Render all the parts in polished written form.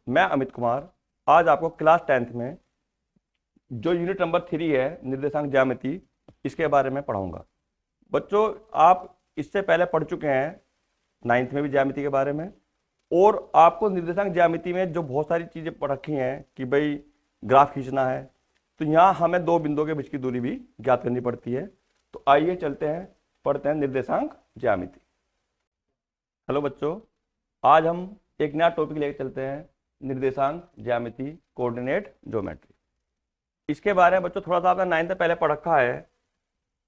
मैं अमित कुमार आज आपको क्लास 10th में जो यूनिट नंबर 3 है निर्देशांक ज्यामिति, इसके बारे में पढ़ाऊंगा। बच्चों, आप इससे पहले पढ़ चुके हैं 9th में भी ज्यामिति के बारे में, और आपको निर्देशांक ज्यामिति में जो बहुत सारी चीज़ें पढ़ रखी हैं कि भाई ग्राफ खींचना है, तो यहाँ हमें दो बिंदुओं के बीच की दूरी भी ज्ञात करनी पड़ती है। तो आइए चलते हैं, पढ़ते हैं निर्देशांक ज्यामिति। हेलो बच्चों, आज हम एक नया टॉपिक लेकर चलते हैं, निर्देशांक ज्यामिति, कोऑर्डिनेट ज्योमेट्री। इसके बारे में बच्चों थोड़ा सा आपने 9th में पहले पढ़ रखा है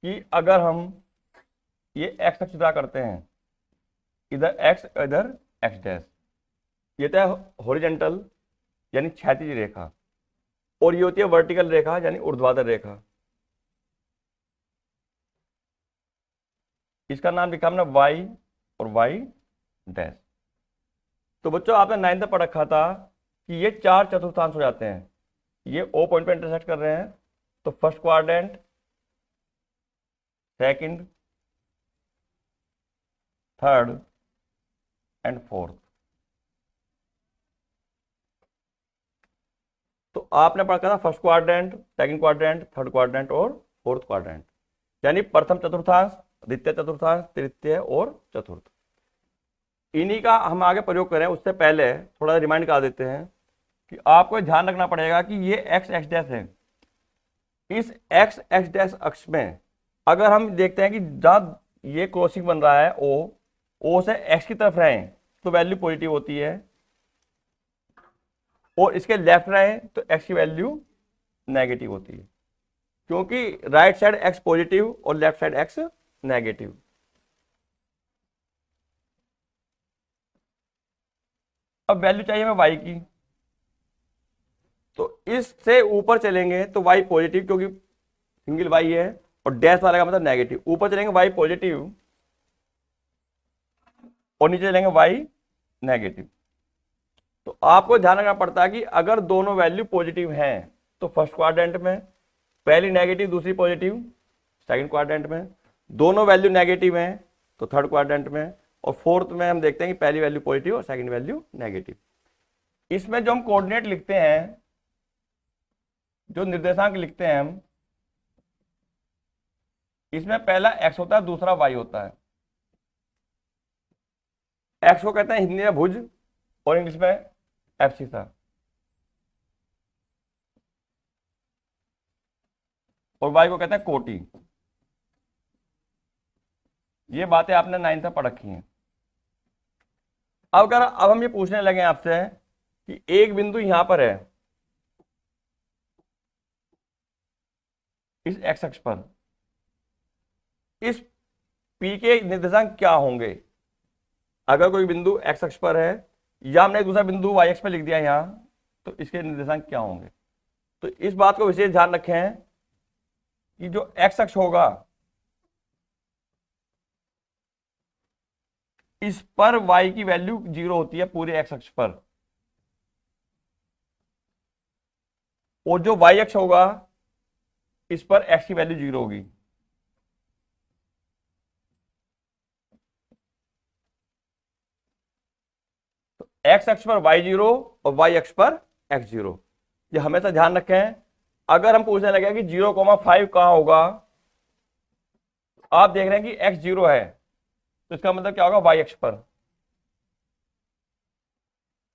कि अगर हम ये एक्स अक्ष ड्रा करते हैं, इधर एक्स इधर एक्स डैश, ये तो है हॉरिजॉन्टल यानी क्षैतिज रेखा, और ये होती है वर्टिकल रेखा यानी ऊर्ध्वाधर रेखा। इसका नाम लिखा हमने वाई और वाई डैश। तो बच्चों आपने 9th में पढ़ रखा था कि ये चार चतुर्थांश हो जाते हैं, ये ओ पॉइंट पे इंटरसेक्ट कर रहे हैं, तो first quadrant, second, third and fourth. तो आपने पढ़ा था first quadrant, second quadrant, third quadrant और फोर्थ क्वाड्रेंट, यानी प्रथम चतुर्थांश, द्वितीय चतुर्थांश, तृतीय और चतुर्थ। इन्हीं का हम आगे प्रयोग करें उससे पहले थोड़ा रिमाइंड कर देते हैं कि आपको ध्यान रखना पड़ेगा कि ये एक्स एक्स डैश है। इस एक्स एक्स डैश अक्ष में अगर हम देखते हैं कि जहां ये क्रॉसिंग बन रहा है ओ से एक्स की तरफ रहे तो वैल्यू पॉजिटिव होती है, और इसके लेफ्ट रहे तो एक्स की वैल्यू नेगेटिव होती है, क्योंकि राइट साइड एक्स पॉजिटिव और लेफ्ट साइड एक्स नेगेटिव। अब वैल्यू चाहिए हमें वाई की, तो इससे ऊपर चलेंगे तो वाई पॉजिटिव, क्योंकि सिंगल वाई है, और डैश वाला का मतलब नेगेटिव। ऊपर चलेंगे वाई पॉजिटिव और नीचे चलेंगे वाई नेगेटिव। तो आपको ध्यान रखना पड़ता है कि अगर दोनों वैल्यू पॉजिटिव हैं तो फर्स्ट क्वाड्रेंट में, पहली नेगेटिव दूसरी पॉजिटिव सेकंड क्वाड्रेंट में, दोनों वैल्यू नेगेटिव हैं तो थर्ड क्वाड्रेंट में, और फोर्थ में हम देखते हैं कि पहली वैल्यू पॉजिटिव और सेकंड वैल्यू नेगेटिव। इसमें जो हम कोऑर्डिनेट लिखते हैं, जो निर्देशांक लिखते हैं हम, इसमें पहला एक्स होता है, दूसरा वाई होता है। एक्स को कहते हैं हिंदी में भुज और इंग्लिश में एब्सिसा, और वाई को कहते हैं कोटि। ये बातें आपने 9th में पढ़ रखी हैं। अब हम ये पूछने लगे आपसे कि एक बिंदु यहां पर है इस एक्स अक्ष पर, इस पी के निर्देशांक क्या होंगे? अगर कोई बिंदु एक्स अक्ष पर है या हमने एक दूसरा बिंदु वाई अक्ष पर लिख दिया यहां, तो इसके निर्देशांक क्या होंगे? तो इस बात को विशेष ध्यान रखें कि जो एक्स अक्ष होगा इस पर y की वैल्यू 0 होती है पूरे एक्स अक्ष पर, और जो y अक्ष होगा इस पर x की वैल्यू 0 होगी। तो x अक्ष पर y0 और y अक्ष पर x0, ये हमेशा ध्यान रखें। अगर हम पूछने लगे कि 0,5 कहां होगा, आप देख रहे हैं कि x 0 है, तो इसका मतलब क्या होगा? y अक्ष पर।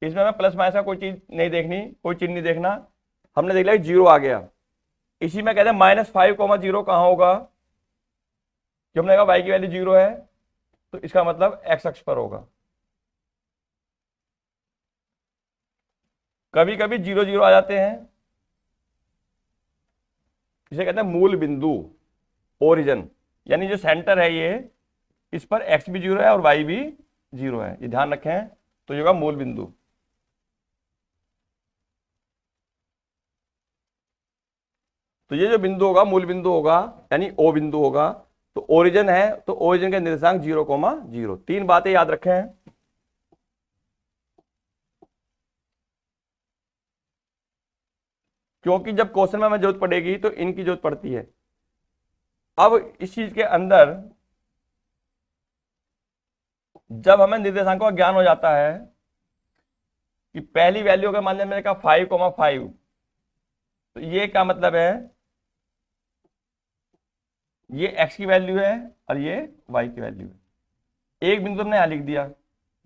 इसमें हमें प्लस माइनस का कोई चीज नहीं देखनी, कोई चिन्ह नहीं देखना, हमने देख लिया 0 आ गया। इसी में कहते हैं -5,0 कहां होगा, जो हमने कहा y की वैल्यू 0 है, तो इसका मतलब x अक्ष पर होगा। कभी कभी 0 0 आ जाते हैं, इसे कहते हैं मूल बिंदु, ओरिजिन, यानी जो सेंटर है ये, इस पर x भी 0 है और y भी 0 है, ये ध्यान रखें। तो ये होगा मूल बिंदु। तो ये जो बिंदु होगा मूल बिंदु होगा, यानी ओ बिंदु होगा। तो ओरिजिन है तो ओरिजिन के निर्देशांक 0,0। तीन बातें याद रखें। क्योंकि जब क्वेश्चन में हमें जरूरत पड़ेगी तो इनकी जरूरत पड़ती है। अब इस चीज के अंदर जब हमें निर्देशांकों का ज्ञान हो जाता है कि पहली वैल्यू अगर मान लिया मैंने कहा 5,5, तो ये क्या मतलब है, ये x की वैल्यू है और ये y की वैल्यू है। एक बिंदु हमने यहां लिख दिया,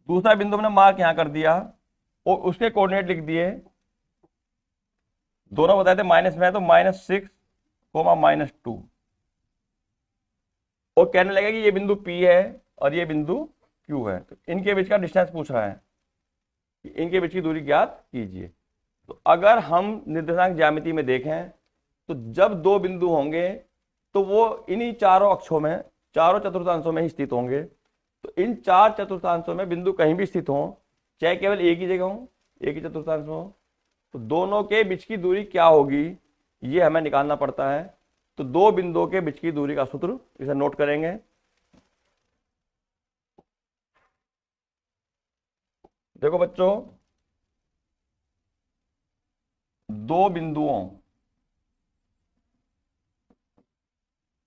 दूसरा बिंदु हमने मार्क यहां कर दिया और उसके कोऑर्डिनेट लिख दिए, दोनों बताए थे माइनस में है, तो -6, -2, और कहने लगे कि ये बिंदु P है और ये बिंदु Q है, तो इनके बीच का डिस्टेंस पूछ रहा है कि इनके बीच की दूरी ज्ञात कीजिए। तो अगर हम निर्देशांक ज्यामिति में देखें तो जब दो बिंदु होंगे तो वो इन्हीं चारों अक्षों में, चारों चतुर्थांशों में ही स्थित होंगे। तो इन चार चतुर्थांशों में बिंदु कहीं भी स्थित हो, चाहे केवल एक ही जगह हो, एक ही चतुर्थांश हो, तो दोनों के बीच की दूरी क्या होगी ये हमें निकालना पड़ता है। तो दो बिंदुओं के बीच की दूरी का सूत्र इसे नोट करेंगे। देखो बच्चों, दो बिंदुओं,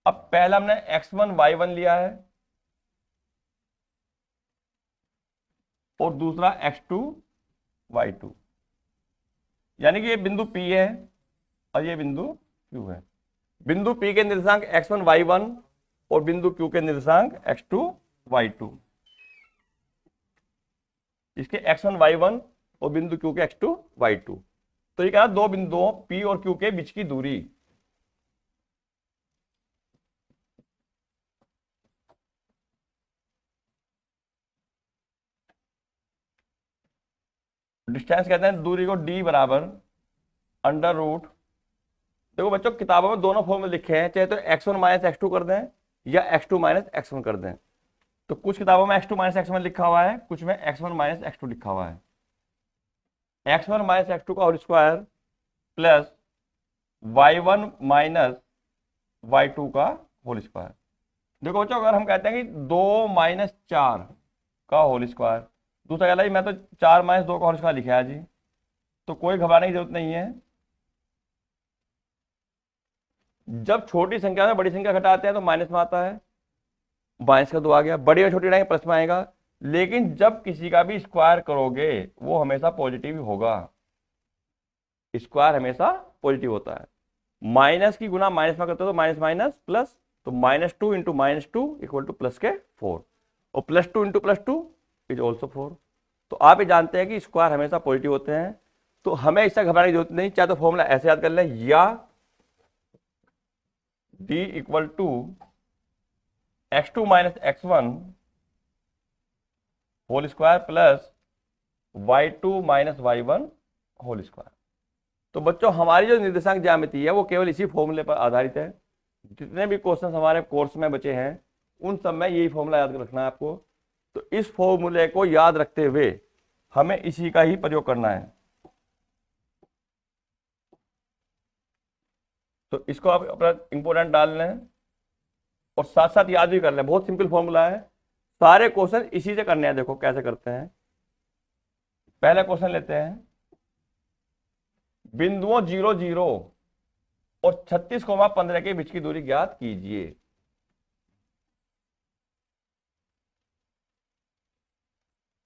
अब पहला हमने x1 y1 लिया है और दूसरा x2 y2, यानी कि ये बिंदु P है और ये बिंदु Q है। बिंदु P के निर्देशांक x1 y1 और बिंदु Q के निर्देशांक x2 y2, इसके x1 y1 और बिंदु Q के x2 y2। तो ये कहा दो बिंदुओं P और Q के बीच की दूरी। डिस्टेंस कहते हैं दूरी को d बराबर अंडर रूट, देखो बच्चों किताबों में दोनों फॉर्मूले लिखे हैं, चाहे तो x1 माइनस x2 कर दें या x2 माइनस x1 कर दें। तो कुछ किताबों में x2 माइनस x1 लिखा हुआ है, कुछ में x1 माइनस x2 लिखा हुआ है। x1 माइनस x2 का whole square plus y1 minus y2 का होल स्क्वायर। देखो बच्चों अगर हम कहते हैं कि 2 माइनस 4 का होल स्क्वायर, दूसरा कहला जी मैं तो 4 माइनस 2 का होल स्क्वायर लिखा है जी, तो कोई घबराने की जरूरत नहीं है। जब छोटी संख्या में बड़ी संख्या घटाते हैं तो माइनस में आता है, माइनस का 2 आ गया, बड़ी और छोटी लाएंगे प्लस में आएगा। लेकिन जब किसी का भी स्क्वायर करोगे वो हमेशा पॉजिटिव ही होगा, स्क्वायर हमेशा पॉजिटिव होता है। माइनस की गुना माइनस में करते हो तो माइनस माइनस प्लस, तो -2 इंटू -2 इक्वल टू प्लस के 4, और +2 इंटू +2 इज ऑल्सो 4। तो आप ये जानते हैं कि स्क्वायर हमेशा पॉजिटिव होते हैं, तो हमें इससे घबराने की जरूरत नहीं। चाहे तो फॉर्मूला ऐसे याद कर लें, या d equal to x2 minus x1 whole square plus y2 minus y1 whole square. तो बच्चों हमारी जो निर्देशांक ज्यामिति है वो केवल इसी फॉर्मूले पर आधारित है। जितने भी क्वेश्चन हमारे कोर्स में बचे हैं उन सब में यही फॉर्मूला याद रखना है आपको। तो इस फॉर्मूले को याद रखते हुए हमें इसी का ही प्रयोग करना है। तो इसको आप अपना इंपोर्टेंट डाल लें और साथ साथ याद भी कर लें, बहुत सिंपल फॉर्मूला है, सारे क्वेश्चन इसी से करने हैं। देखो कैसे करते हैं, पहला क्वेश्चन लेते हैं, बिंदुओं 0 0 और 36,15 के बीच की दूरी ज्ञात कीजिए।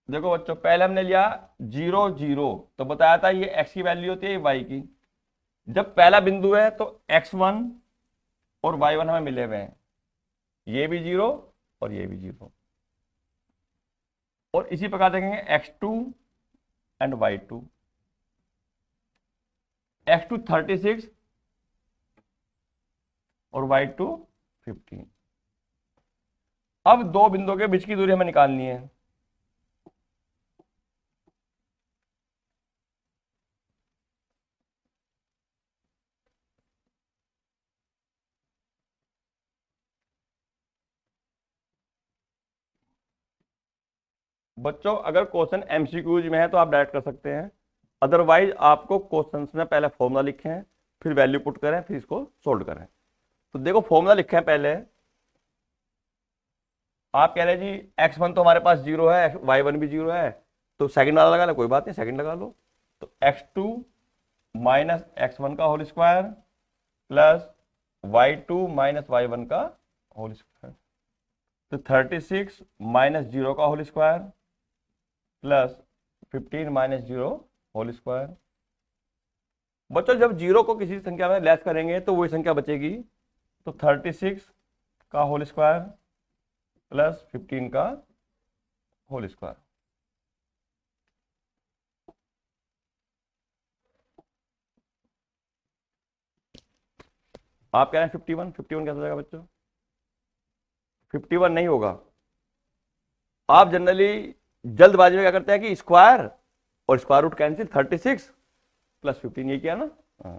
देखो बच्चों पहले हमने लिया 0 0, तो बताया था ये x की वैल्यू होती है, ये y की। जब पहला बिंदु है तो x1 और y1 हमें मिले हुए हैं, ये भी 0 और ये भी 0। और इसी प्रकार देखेंगे x2 एंड y2, x2 36 और y2 15। अब दो बिंदुओं के बीच की दूरी हमें निकालनी है। बच्चों अगर क्वेश्चन एमसीक्यूज में है तो आप डायरेक्ट कर सकते हैं, अदरवाइज आपको क्वेश्चन में पहले फॉर्मूला लिखें, फिर वैल्यू पुट करें, फिर इसको सोल्व करें। तो देखो फॉर्मूला लिखे हैं पहले, आप कह रहे हैं जी x1 तो हमारे पास 0 है, y1 भी 0 है, तो सेकंड वाला लगा लो, कोई बात नहीं सेकंड लगा लो। तो x2 माइनस x1 का whole square plus y2 minus y1 का होल स्क्वायर, तो 36 माइनस 0 का whole square plus 15 minus 0 whole square. बच्चों जब 0 को किसी संख्या में लेस करेंगे तो वही संख्या बचेगी, तो 36 का होल स्क्वायर प्लस 15 का होल स्क्वायर। आप कह रहे हैं 51, 51 कैसे हो जाएगा बच्चों? 51 नहीं होगा। आप जनरली जल्दबाजी में क्या करते हैं कि स्क्वायर और स्क्वायर रूट कैंसिल, 36 प्लस 15 ये किया ना। हाँ,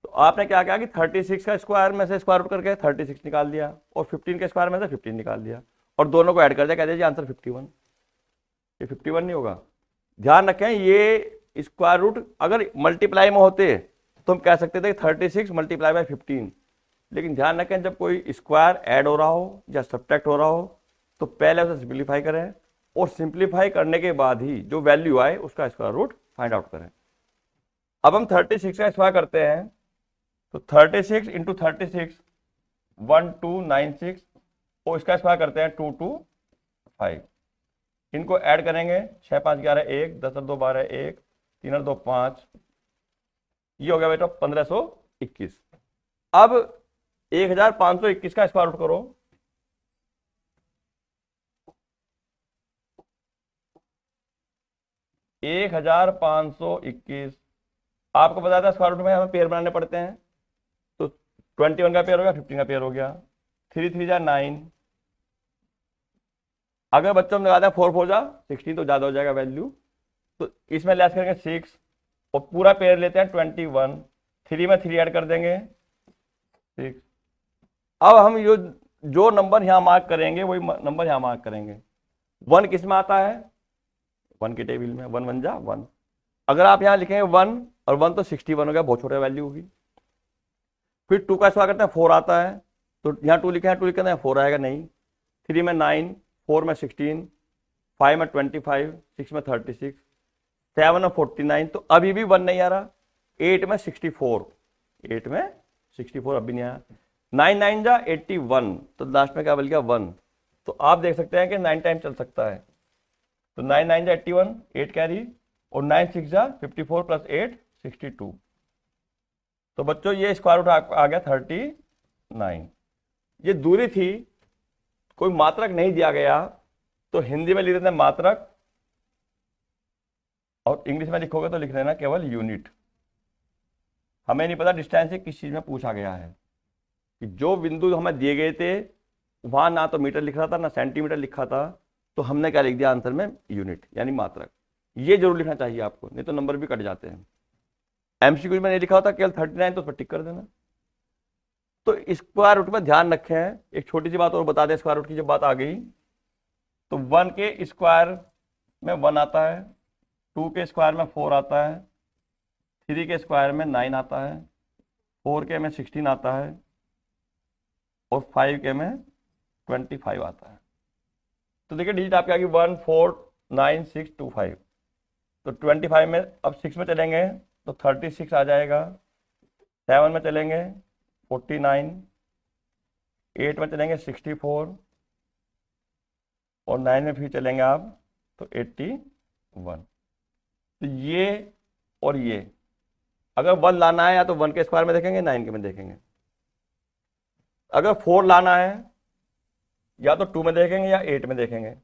तो आपने क्या किया कि 36 का स्क्वायर में से स्क्वायर रूट करके 36 निकाल दिया और 15 के स्क्वायर में से 15 निकाल दिया और दोनों को ऐड कर दिया, कह दीजिए आंसर 51। ये 51 नहीं होगा। ध्यान रखें, ये स्क्वायर रूट अगर मल्टीप्लाई में होते तो हम कह सकते थे 36 मल्टीप्लाई बाय 15, लेकिन ध्यान रखें जब कोई स्क्वायर ऐड हो रहा हो या सब्ट्रैक्ट हो रहा हो तो पहले उसे सिंप्लीफाई करें और सिंप्लीफाई करने के बाद ही जो वैल्यू आए उसका स्क्वायर रूट फाइंड आउट करें। अब हम 36 का स्क्वायर करते हैं, तो 36 इंटू 36 1296 और इसका स्क्वायर करते हैं 225। इनको ऐड करेंगे, 6 5 11 1, 10 2 12 1, 3 2 5, ये हो गया बेटा 1521। अब 1521 का स्क्वायर रूट करो, एक 1521। आपको बताया था स्क्वायर रूट में हमें पेयर बनाने पड़ते हैं, तो 21 का पेयर हो गया, 15 का पेयर हो गया, 3 3 जा 9। अगर बच्चों में लगाते हैं 4 4 जा 16 तो ज्यादा हो जाएगा वैल्यू, तो इसमें लेस करेंगे 6 और पूरा पेयर लेते हैं 21, 3 में 3 ऐड कर देंगे 6। अब हम जो नंबर यहां मार्क करेंगे वही नंबर यहां मार्क करेंगे। 1 किस में आता है? 1 के टेबल में, 1 1 जा 1। अगर आप यहां लिखेंगे 1 और 1 तो 61 हो गया, बहुत छोटा वैल्यू होगी। फिर 2 का स्क्वायर करते हैं 4 आता है, तो यहाँ 2 लिखे हैं, 2 लिखे हैं 4 आएगा नहीं। 3 में 9, 4 में 16, 5 में 25, 6 में 36, 7 में 49, तो अभी भी 1 नहीं आ रहा। 8 में 64, 8 में 64 अभी नहीं आया। 9 9 जा 81, तो लास्ट में क्या बन गया 1। तो आप देख सकते हैं कि 9 टाइम चल सकता है, तो 9 9 जा 81, 8 कैरी और 9 6 जा 54 प्लस 8 62। तो बच्चों ये स्क्वायर रूट आ गया 39। ये दूरी थी, कोई मात्रक नहीं दिया गया तो हिंदी में लिख देते हैं मात्रक, और इंग्लिश में लिखोगे तो लिख देना केवल यूनिट। हमें नहीं पता डिस्टेंस से किस चीज में पूछा गया है, कि जो बिंदु हमें दिए गए थे वहां ना तो मीटर लिख रहा था ना सेंटीमीटर लिखा था, तो हमने क्या लिख दिया आंसर में? यूनिट यानी मात्रक। ये जरूर लिखना चाहिए आपको, नहीं तो नंबर भी कट जाते हैं। एमसीक्यू में नहीं लिखा होता केवल 39 तो उस पर टिक कर देना। तो स्क्वायर रूट में ध्यान रखें, एक छोटी सी बात और बता दें, स्क्वायर रूट की जब बात आ गई तो 1 के स्क्वायर में 1 आता है, 2 के स्क्वायर में 4 आता है, 3 के स्क्वायर में 9 आता है, 4 के में 16 आता है और 5 के में 25 आता है। तो देखिए डिजिट आपके आगे 1 4 9 6 2 5, तो 25 में अब 6 में चलेंगे तो 36 आ जाएगा, 7 में चलेंगे 49, 8 में चलेंगे 64 और 9 में फिर चलेंगे आप तो 81। तो ये और ये अगर 1 लाना है या तो 1 के स्क्वायर में देखेंगे, 9 के में देखेंगे। अगर 4 लाना है या तो 2 में देखेंगे या 8 में देखेंगे।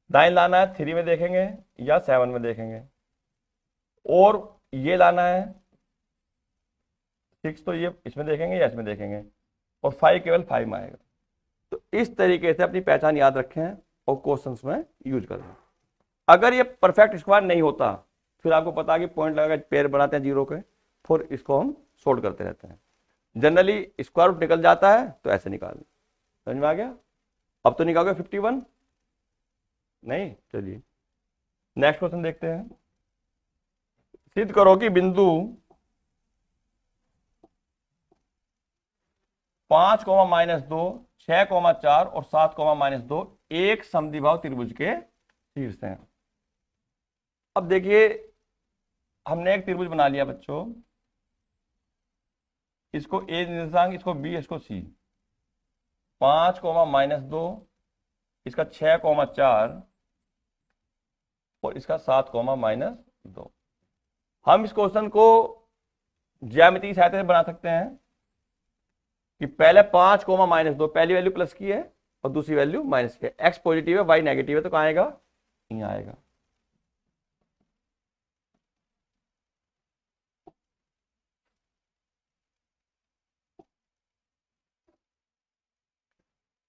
9 लाना है 3 में देखेंगे या 7 में देखेंगे। और ये लाना है 6 तो ये इसमें देखेंगे या इसमें देखेंगे, और 5 केवल 5 में आएगा। तो इस तरीके से अपनी पहचान याद रखें और क्वेश्चंस में यूज करें। अगर ये परफेक्ट स्क्वायर नहीं होता फिर आपको पता है कि पॉइंट लगा के पेयर बनाते हैं 0 के, फिर इसको हम सोल्व करते रहते हैं। जनरली स्क्वायर रूट निकल जाता है तो ऐसे निकाल, समझ में आ गया? अब तो निकालोगे 51 नहीं। चलिए नेक्स्ट क्वेश्चन देखते हैं। सिद्ध करो कि बिंदु 5, -2, 6, 4 और 7, -2 एक समद्विबाहु त्रिभुज के शीर्ष हैं। अब देखिए हमने एक त्रिभुज बना लिया बच्चों, इसको ए निर्देशांक, इसको बी, इसको सी। 5, -2, इसका 6, 4 और इसका 7, -2। हम इस क्वेश्चन को ज्यामिति की सहायता से बना सकते हैं कि पहले 5 कोमा -2, पहली वैल्यू प्लस की है और दूसरी वैल्यू माइनस की है। एक्स पॉजिटिव है, वाई नेगेटिव है, तो कहाँ आएगा? यहाँ आएगा।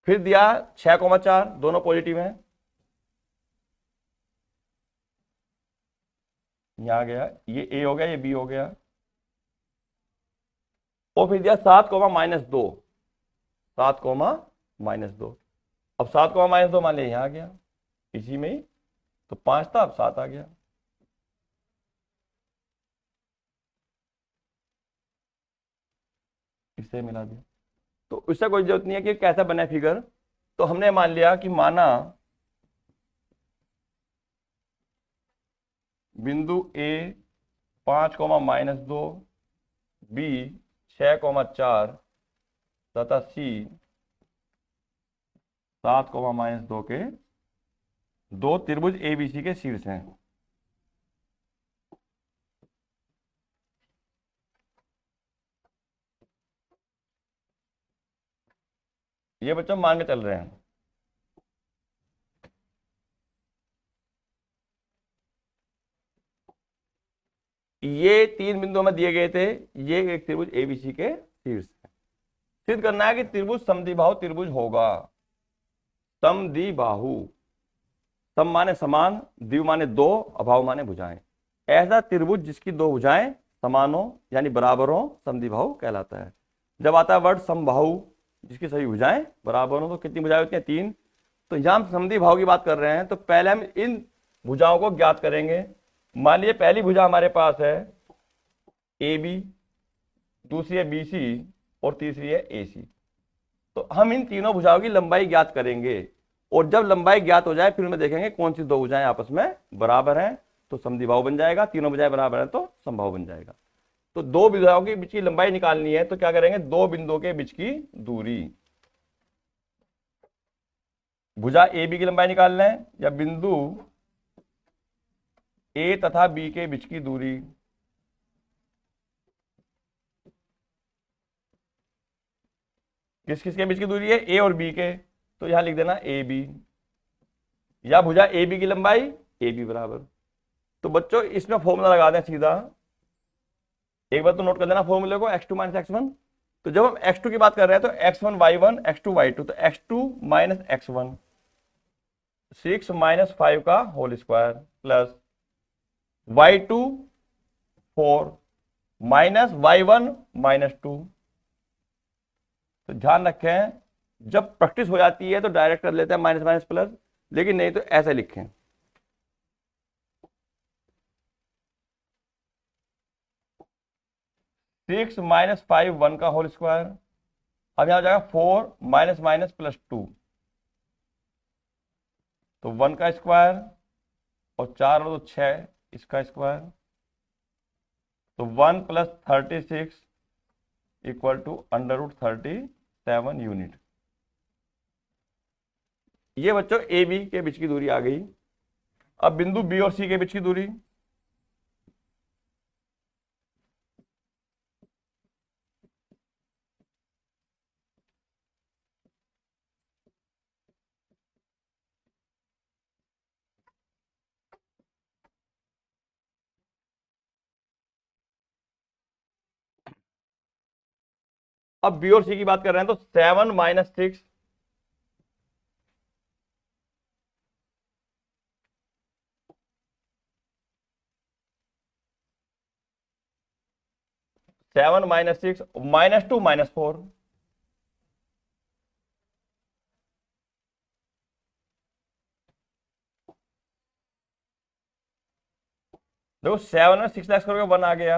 फिर दिया 6,4, दोनों पॉजिटिव हैं, यहाँ आ गया, ये ए हो गया, ये बी हो गया। और फिर दिया 7,-2, 7,-2। अब 7,-2 मान लिया यहाँ आ गया इसी में ही, तो 5 था, अब 7 आ गया। इससे मिला दिया, तो उससे कोई जरूरत नहीं है कि कैसा बना फिगर। तो हमने मान लिया कि माना बिंदु ए 5,-2, बी 6,4 तथा सी 7,-2 के दो त्रिभुज एबीसी के शीर्ष हैं। ये बच्चों मान के चल रहे हैं। ये 3 बिंदु में दिए गए थे, ये एक त्रिभुज एबीसी के शीर्ष है। सिद्ध करना है कि त्रिभुज समद्विबाहु त्रिभुज होगा। समद्विबाहु, सम माने समान, द्वि माने दो, अभाव माने भुजाएं। ऐसा त्रिभुज जिसकी दो भुजाएं समान हो यानी बराबर हो, समद्विबाहु कहलाता है। जब आता है वर्ड समबाहु, जिसकी सभी भुजाएं बराबर हो, तो कितनी भुजाएं होती हैं? 3। तो यहां हम समद्विबाहु की बात कर रहे हैं, तो पहले हम इन भुजाओं को ज्ञात करेंगे। मान लीजिए पहली भुजा हमारे पास है ए बी, दूसरी है बी सी और तीसरी है ए सी। तो हम इन तीनों भुजाओं की लंबाई ज्ञात करेंगे, और जब लंबाई ज्ञात हो जाए फिर उनमें देखेंगे कौन सी दो भुजाएं आपस में बराबर हैं, तो समद्विबाहु बन जाएगा। तीनों भुजाएं बराबर हैं तो समबाहु बन जाएगा। तो दो भुजाओं के बीच की लंबाई निकालनी है, तो क्या करेंगे? दो बिंदुओं के बीच की दूरी, भुजा ए बी की लंबाई निकाल लें, या बिंदु ए तथा बी के बीच की दूरी, किस किस के बीच की दूरी है? ए और बी के, तो यहां लिख देना ए बी, या भुजा ए बी की लंबाई ए बी बराबर। तो बच्चों इसमें फॉर्मूला लगा दें सीधा, एक बार तो नोट कर लेना फॉर्मूले को, x2 - x1। तो जब हम x2 की बात कर रहे हैं तो x1 y1, x2 y2, तो x2 - x1 6 - 5 का whole square plus y2 4 minus y1 -2। तो ध्यान रखें, जब प्रैक्टिस हो जाती है तो डायरेक्ट कर लेते हैं माइनस माइनस प्लस, लेकिन नहीं तो ऐसे लिखें। सिक्स माइनस 5 1 का होल स्क्वायर, अब यहां हो जाएगा 4 माइनस माइनस प्लस 2, तो 1 का स्क्वायर और 4 और 6 इसका स्क्वायर, तो 1 + 36 इक्वल टू √37 यूनिट। ये बच्चों ए बी के बीच की दूरी आ गई। अब बिंदु बी और सी के बीच की दूरी, अब बी और सी की बात कर रहे हैं तो 7 - 6 7 - 6 -2 -4, देखो 7 में 6 लैक्स करोगे 1 आ गया,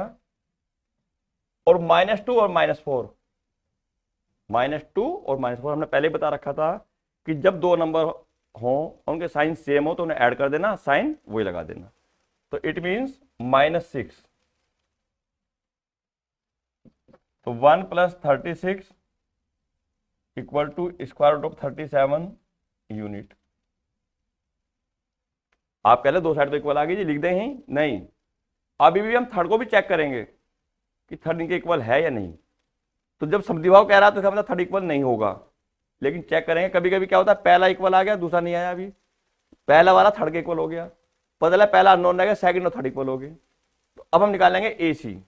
और -2 और -4, -2 और -4 हमने पहले ही बता रखा था कि जब दो नंबर हो उनके साइन सेम हो तो उन्हें ऐड कर देना, साइन वही लगा देना। तो इट मींस -6, तो 1 + 36 इक्वल टू √37 यूनिट। आप कह ले दो साइड तो इक्वल आ गई जी, लिख दें ही नहीं, अभी भी हम थर्ड को भी चेक करेंगे कि थर्ड इनके इक्वल है या नहीं। तो जब समद्विभाव कह रहा है तो समझा थर्ड इक्वल नहीं होगा, लेकिन चेक करेंगे। कभी कभी क्या होता है, पहला इक्वल आ गया, दूसरा नहीं आया, अभी पहला वाला थर्ड के इक्वल हो गया, पता चला पहला अननोन रह गया, सेकंड और थर्ड इक्वल हो गए। तो अब हम निकालेंगे ए सी।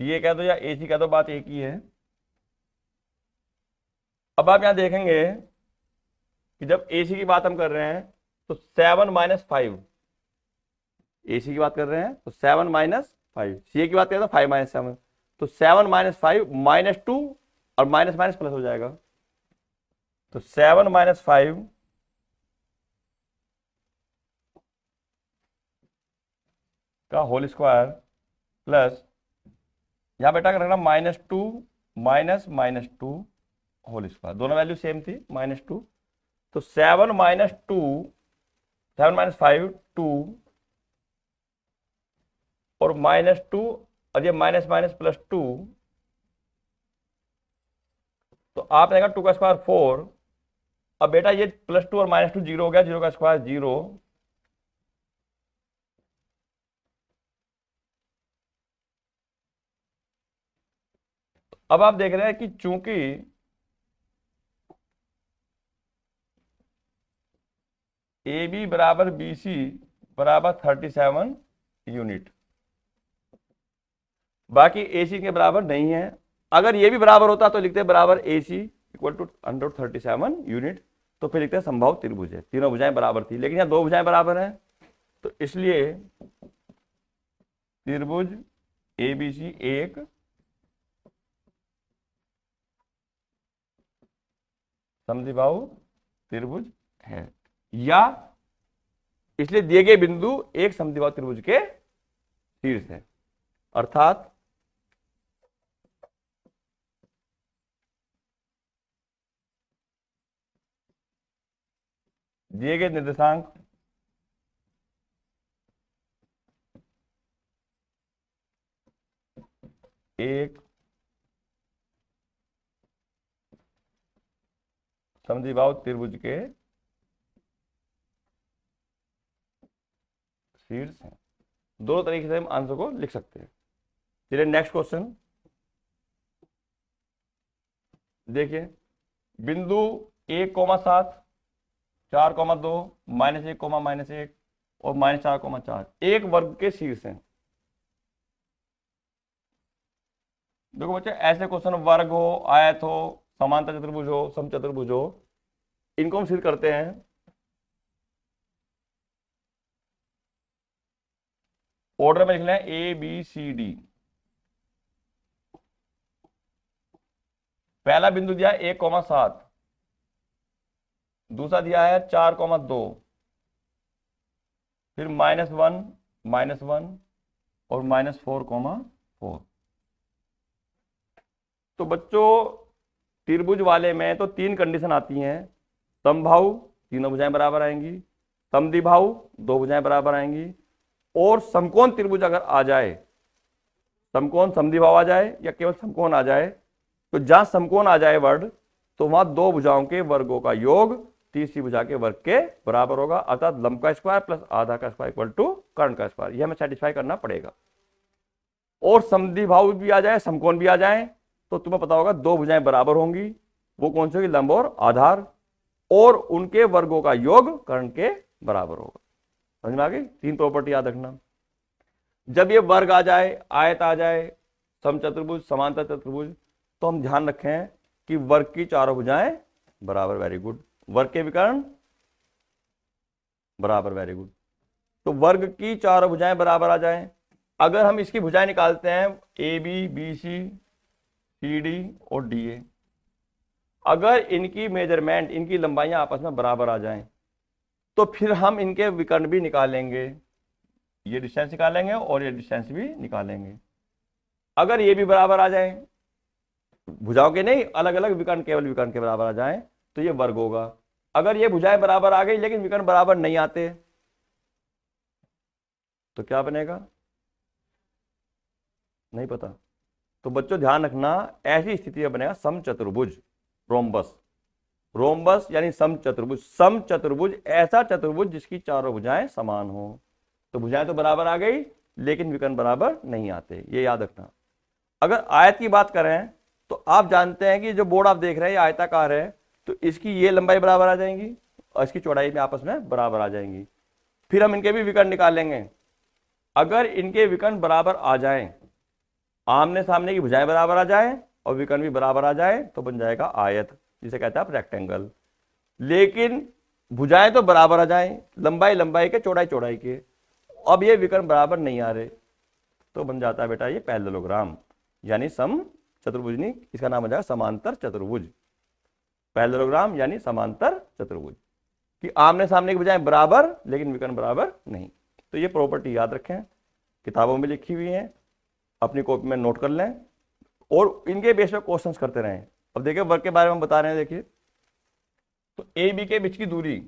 ये कह दो या ए सी कह दो, बात एक ही है। अब आप यहां देखेंगे कि जब ए सी की बात हम कर रहे हैं तो 7 - 5, ए सी की बात कर रहे हैं तो 7 - 5, सी की बात करें तो 5 - 7, तो 7 - 5 -2 और माइनस माइनस प्लस हो जाएगा। तो 7 - 5 का होल स्क्वायर प्लस, यहां बेटा रखना -2 -2 होल स्क्वायर, दोनों वैल्यू सेम थी, -2। तो 7 - 2, 7 - 5 2 और -2, और ये माइनस माइनस +2, तो आप रहेगा 2 का स्क्वायर 4। अब बेटा ये +2 और -2 जीरो हो गया, 0 का स्क्वायर 0। अब आप देख रहे हैं कि चूंकि ए बी बराबर बी सी बराबर 37 यूनिट, बाकी ए सी के बराबर नहीं है। अगर ये भी बराबर होता तो लिखते बराबर ए सी इक्वल टू √37 यूनिट, तो फिर लिखते संभव त्रिभुज है, तीनों भुजाएं बराबर थी, लेकिन यहाँ दो भुजाएं बराबर हैं, तो इसलिए त्रिभुज ए बी सी एक समद्विबाहु त्रिभुज है, या इसलिए दिए गए बिंदु एक समद्विबाहु त्रिभुज के शीर्ष है। अर्थात दिए गए निर्देशांक एक समद्विबाहु त्रिभुज के शीर्ष है। दो तरीके से हम आंसर को लिख सकते हैं। चलिए नेक्स्ट क्वेश्चन देखिए, बिंदु 1,7, 4,2, -1, -1 और -4,4 एक वर्ग के शीर्ष हैं। देखो बच्चे, ऐसे क्वेश्चन वर्ग हो, आयत हो, समांतर चतुर्भुज हो, समचतुर्भुज हो, इनको हम सिद्ध करते हैं ऑर्डर में। लिख लें ए बी सी डी। पहला बिंदु दिया है 1,7, दूसरा दिया है 4,2, फिर -1 -1 और -4,4। तो बच्चों त्रिभुज वाले में तो तीन कंडीशन आती हैं, समबाहु तीनों भुजाएं बराबर आएंगी, समद्विबाहु दो भुजाएं बराबर आएंगी, और समकोण त्रिभुज अगर आ जाए, समकोण समद्विबाहु आ जाए या केवल समकोण आ जाए, तो जहां समकोण आ जाए वर्ड, तो वहां दो भुजाओं के वर्गों का योग तीसरी भुजा के वर्ग के बराबर होगा, अर्थात लंब का स्क्वायर प्लस आधा का स्क्वायर इक्वल टू कर्ण का स्क्वायर। यह हमें सेटिस्फाई करना पड़ेगा। और समद्विबाहु भी आ जाए, समकोण भी आ जाए, तो तुम्हें पता होगा दो भुजाएं बराबर होंगी, वो कौन सी होगी, लंब और आधार, और उनके वर्गों का योग कर्ण के बराबर होगा। समझ में आ गई? तीन प्रॉपर्टी याद रखना। जब ये वर्ग आ जाए, आयत आ जाए, समचतुर्भुज, समांतर चतुर्भुज, तो हम ध्यान रखें कि वर्ग की चारों भुजाएं बराबर, वेरी गुड, वर्ग के विकर्ण बराबर, वेरी गुड। तो वर्ग की चारों भुजाएं बराबर आ जाएं। अगर हम इसकी भुजाएं निकालते हैं A B B C C D और डी ए, अगर इनकी मेजरमेंट, इनकी लंबाइयां आपस में बराबर आ जाएं, तो फिर हम इनके विकर्ण भी निकालेंगे, ये डिस्टेंस निकालेंगे और ये डिस्टेंस भी निकालेंगे। अगर ये भी बराबर आ जाए, भुजाओं के नहीं, अलग अलग विकर्ण केवल विकर्ण के बराबर आ जाए, तो ये वर्ग होगा। अगर ये भुजाएं बराबर आ गई लेकिन विकर्ण बराबर नहीं आते, तो क्या बनेगा, नहीं पता। तो बच्चों ध्यान रखना, ऐसी स्थिति में बनेगा समचतुर्भुज, रोम्बस। रोम्बस यानी समचतुर्भुज। समचतुर्भुज ऐसा चतुर्भुज जिसकी चारों भुजाएं समान हो। तो भुजाएं तो बराबर आ गई, लेकिन विकर्ण बराबर नहीं आते, ये याद रखना। अगर आयत की बात करें तो आप जानते हैं कि जो बोर्ड आप देख रहे हैं ये आयताकार है, तो इसकी ये लंबाई बराबर आ जाएंगी और इसकी चौड़ाई में आपस में बराबर आ जाएंगी। फिर हम इनके भी विकर्ण निकाल लेंगे। अगर इनके विकर्ण बराबर आ जाएं, आमने सामने की भुजाएं बराबर आ जाए और विकर्ण भी बराबर आ जाए, तो बन जाएगा आयत, जिसे कहते हैं आप रेक्टेंगल। लेकिन भुजाएं तो बराबर आ जाएं, लंबाई लंबाई के, चौड़ाई चौड़ाई के, अब ये विकर्ण बराबर नहीं आ रहे, तो बन जाता है बेटा ये पैरेललोग्राम, यानी सम चतुर्भुज नहीं, इसका नाम हो जाएगा समांतर चतुर्भुज। पैरेललोग्राम यानी समांतर चतुर्भुज कि आमने सामने की बजाय बराबर लेकिन विकर्ण बराबर नहीं। तो ये प्रॉपर्टी याद रखें, किताबों में लिखी हुई है, अपनी कॉपी में नोट कर लें और इनके बेस पर क्वेश्चंस करते रहें। अब देखिए वर्ग के बारे में बता रहे हैं, देखिए तो ए बी के बीच की दूरी,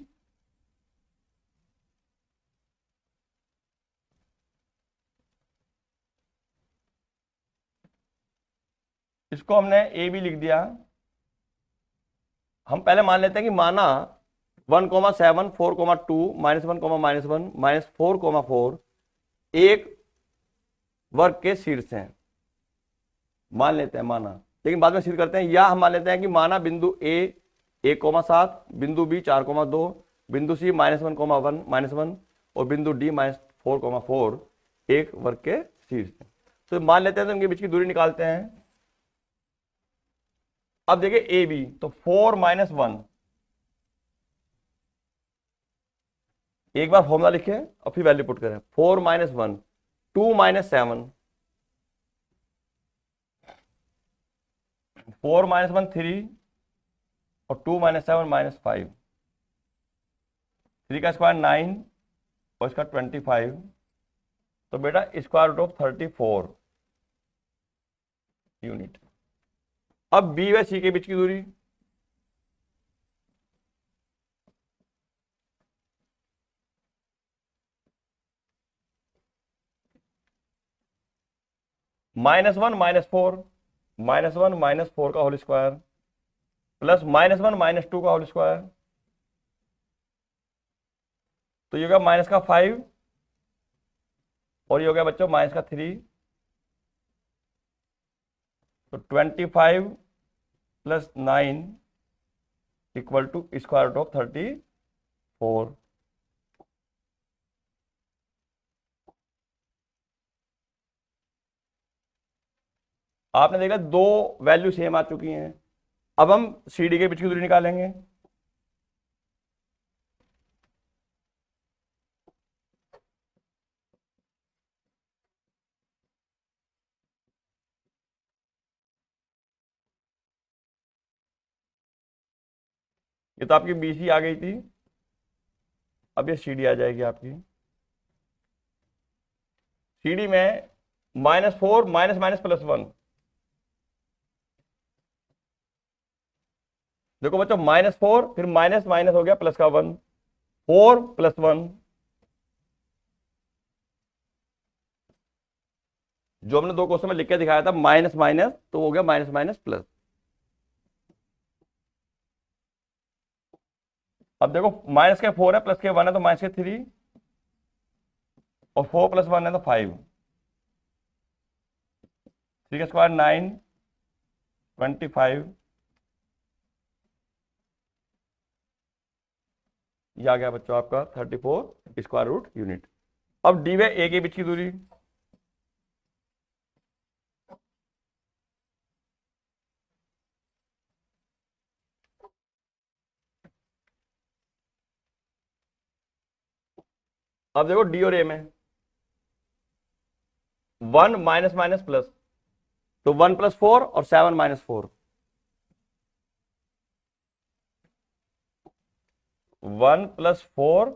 इसको हमने ए बी लिख दिया। हम पहले मान लेते हैं कि माना 1,7 4,2 -1, -1 -4,4 एक वर्ग के शीर्ष हैं, मान लेते हैं माना, लेकिन बाद में सिद्ध करते हैं। या हम मान लेते हैं कि माना बिंदु ए 1,7, बिंदु बी 4,2, बिंदु सी -1,1 -1 और बिंदु डी -4,4 एक वर्ग के शीर्ष हैं। तो मान लेते हैं, तो इनके बीच की दूरी निकालते हैं। अब देखिए ए बी, तो 4 -1, एक बार फॉर्मूला लिखे और फिर वैल्यू पुट करें। 4 -1 2 -7, 4 -1 3 और 2 -7 -5, 3 का स्क्वायर 9 और इसका 25, तो बेटा स्क्वायर रूट ऑफ 34 यूनिट। अब बी व सी के बीच की दूरी, -1 -4, -1 -4 का होल स्क्वायर प्लस -1 -2 का होल स्क्वायर, तो ये हो गया माइनस का 5 और ये हो गया बच्चों माइनस का 3, तो 25 + 9 equal to square root of 34। आपने देखा दो वैल्यू सेम आ चुकी हैं। अब हम सी डी के बीच की दूरी निकालेंगे। ये तो आपकी बी सी आ गई थी, अब ये सी डी आ जाएगी आपकी। सी डी में -4 माइनस +1, देखो बच्चों -4 फिर माइनस माइनस हो गया प्लस का 1, 4 + 1, जो हमने दो क्वेश्चन में लिख के दिखाया था माइनस माइनस, तो हो गया माइनस माइनस प्लस। अब देखो माइनस के 4 है प्लस के 1 है, तो माइनस के 3 और 4 + 1 है तो 5, 3 का स्क्वायर 9, 25, ये आ गया बच्चों आपका 34 स्क्वायर रूट यूनिट। अब डी व ए के बीच की दूरी, अब देखो डी और ए में 1 माइनस माइनस प्लस, तो 1 + 4 और 7 -4, 1 + 4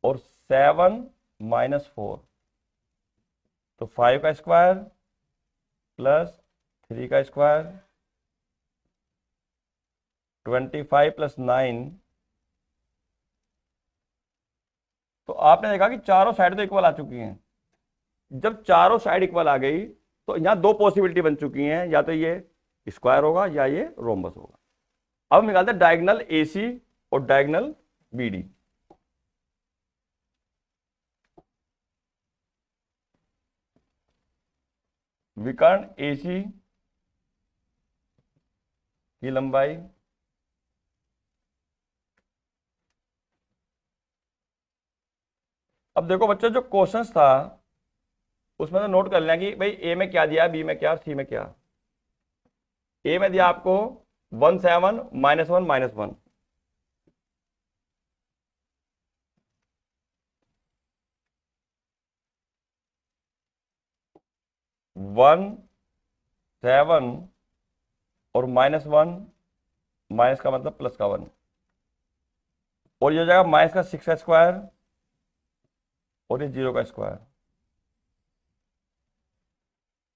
और 7 -4, तो 5 का स्क्वायर प्लस 3 का स्क्वायर 25 + 9, तो आपने देखा कि चारों साइड तो इक्वल आ चुकी हैं। जब चारों साइड इक्वल आ गई तो यहां दो पॉसिबिलिटी बन चुकी हैं, या तो ये स्क्वायर होगा या ये रोम्बस होगा। अब हम निकालते हैं डायगोनल AC और डायगोनल BD। विकर्ण AC की लंबाई अब देखो बच्चों, जो क्वेश्चंस था उसमें तो नोट कर लें कि भाई ए में क्या दिया, बी में क्या, सी में क्या। ए में दिया आपको 17 -1 -1, 17 और -1, माइनस का मतलब प्लस का 1, और ये हो जाएगा माइनस का 6 का स्क्वायर और ये 0 का स्क्वायर,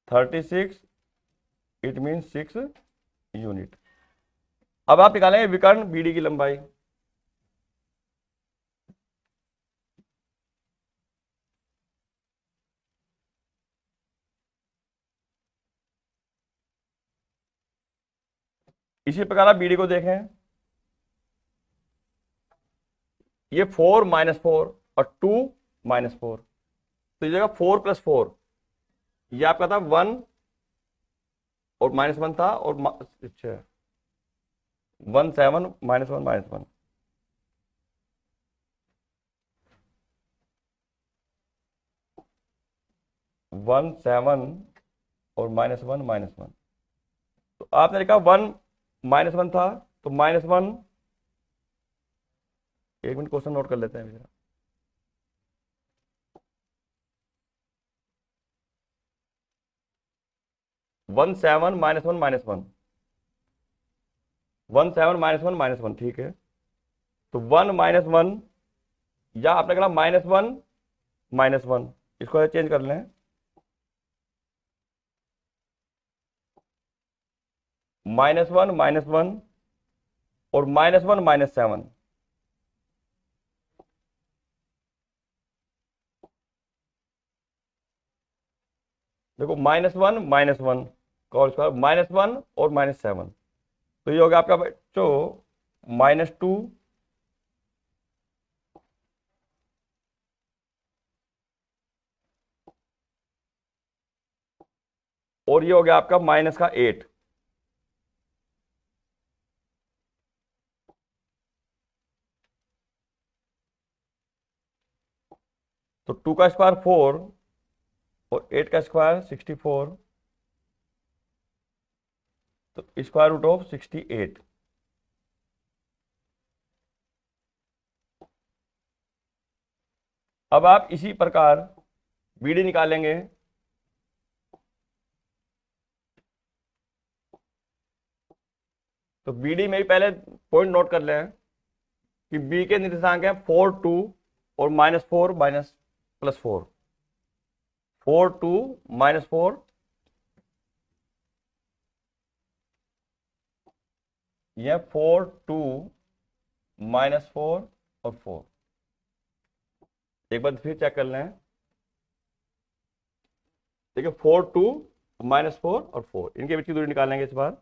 36, इट मीन 6 यूनिट। अब आप निकालेंगे विकर्ण BD की लंबाई। इसी प्रकार आप BD को देखें, ये 4 -4 और 2 -4, तो ये जगह 4 + 4, ये आपका था 1 और -1 था, और 17 -1 -1, 17 और -1 -1, तो आपने लिखा 1 -1 था, तो -1, एक मिनट क्वेश्चन नोट कर लेते हैं भैया। वन सेवन -1 -1, 17 -1 -1, ठीक है। तो 1 -1, या आपने कहा -1 -1, इसको चेंज कर लें, -1 -1 और -1 -7, देखो -1 -1 का होल स्क्वायर, -1 और -7, तो ये हो गया आपका बच्चों -2 और ये हो गया आपका माइनस का 8। तो 2 का स्क्वायर 4 और 8 का स्क्वायर 64, तो स्क्वायर रूट ऑफ 68। अब आप इसी प्रकार BD निकालेंगे, तो BD में ही पहले पॉइंट नोट कर लें कि B के निर्देशांक है 4 2 और -4 +4, 4 2 -4, यह 4 2 -4 और 4। एक बार फिर चेक कर लें, देखिए 4 2 -4 और 4, इनके बीच की दूरी निकालेंगे इस बार।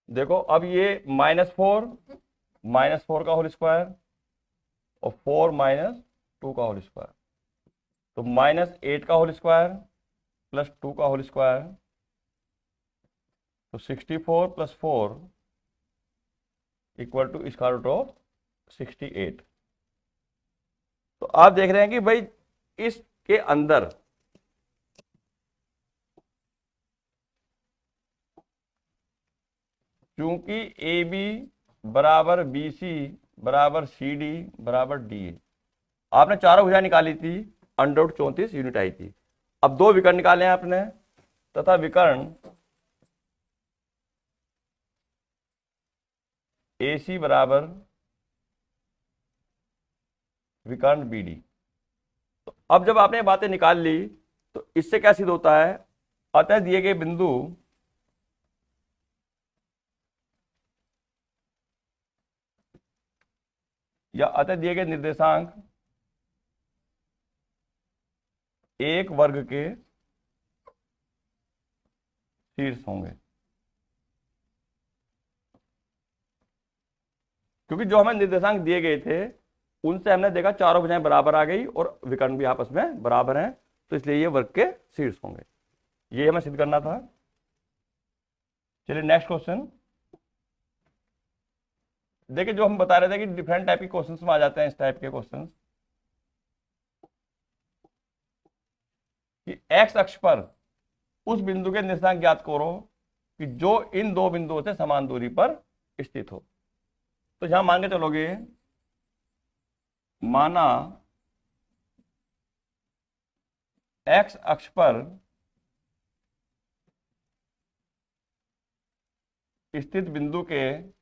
देखो अब ये -4 का होल स्क्वायर और 4 -2 का होल स्क्वायर, तो -8 का होल स्क्वायर +2 का होल स्क्वायर, तो 64 + 4 equal to square root of 68। तो आप देख रहे हैं कि भाई इसके अंदर चूंकि AB बराबर BC बराबर CD बराबर DA, आपने चारों भुजा निकाली थी, अंडर 34 यूनिट आई थी। अब दो विकर्ण निकाले हैं आपने, तथा विकर्ण AC बराबर विकर्ण BD। तो अब जब आपने बातें निकाल ली, तो इससे क्या सिद्ध होता है, अतः दिए गए बिंदु या अतः दिए गए निर्देशांक एक वर्ग के शीर्ष होंगे। क्योंकि जो हमें निर्देशांक दिए गए थे उनसे हमने देखा चारों भुजाएं बराबर आ गई और विकर्ण भी आपस में बराबर हैं, तो इसलिए ये वर्ग के शीर्ष होंगे। ये हमें सिद्ध करना था। चलिए नेक्स्ट क्वेश्चन देखिए, जो हम बता रहे थे कि डिफरेंट टाइप के क्वेश्चंस में आ जाते हैं इस टाइप के क्वेश्चंस कि एक्स अक्ष पर उस बिंदु के निर्देशांक ज्ञात करो कि जो इन दो बिंदुओं से समान दूरी पर स्थित हो। तो यहां मान के चलोगे, माना एक्स अक्ष पर स्थित बिंदु के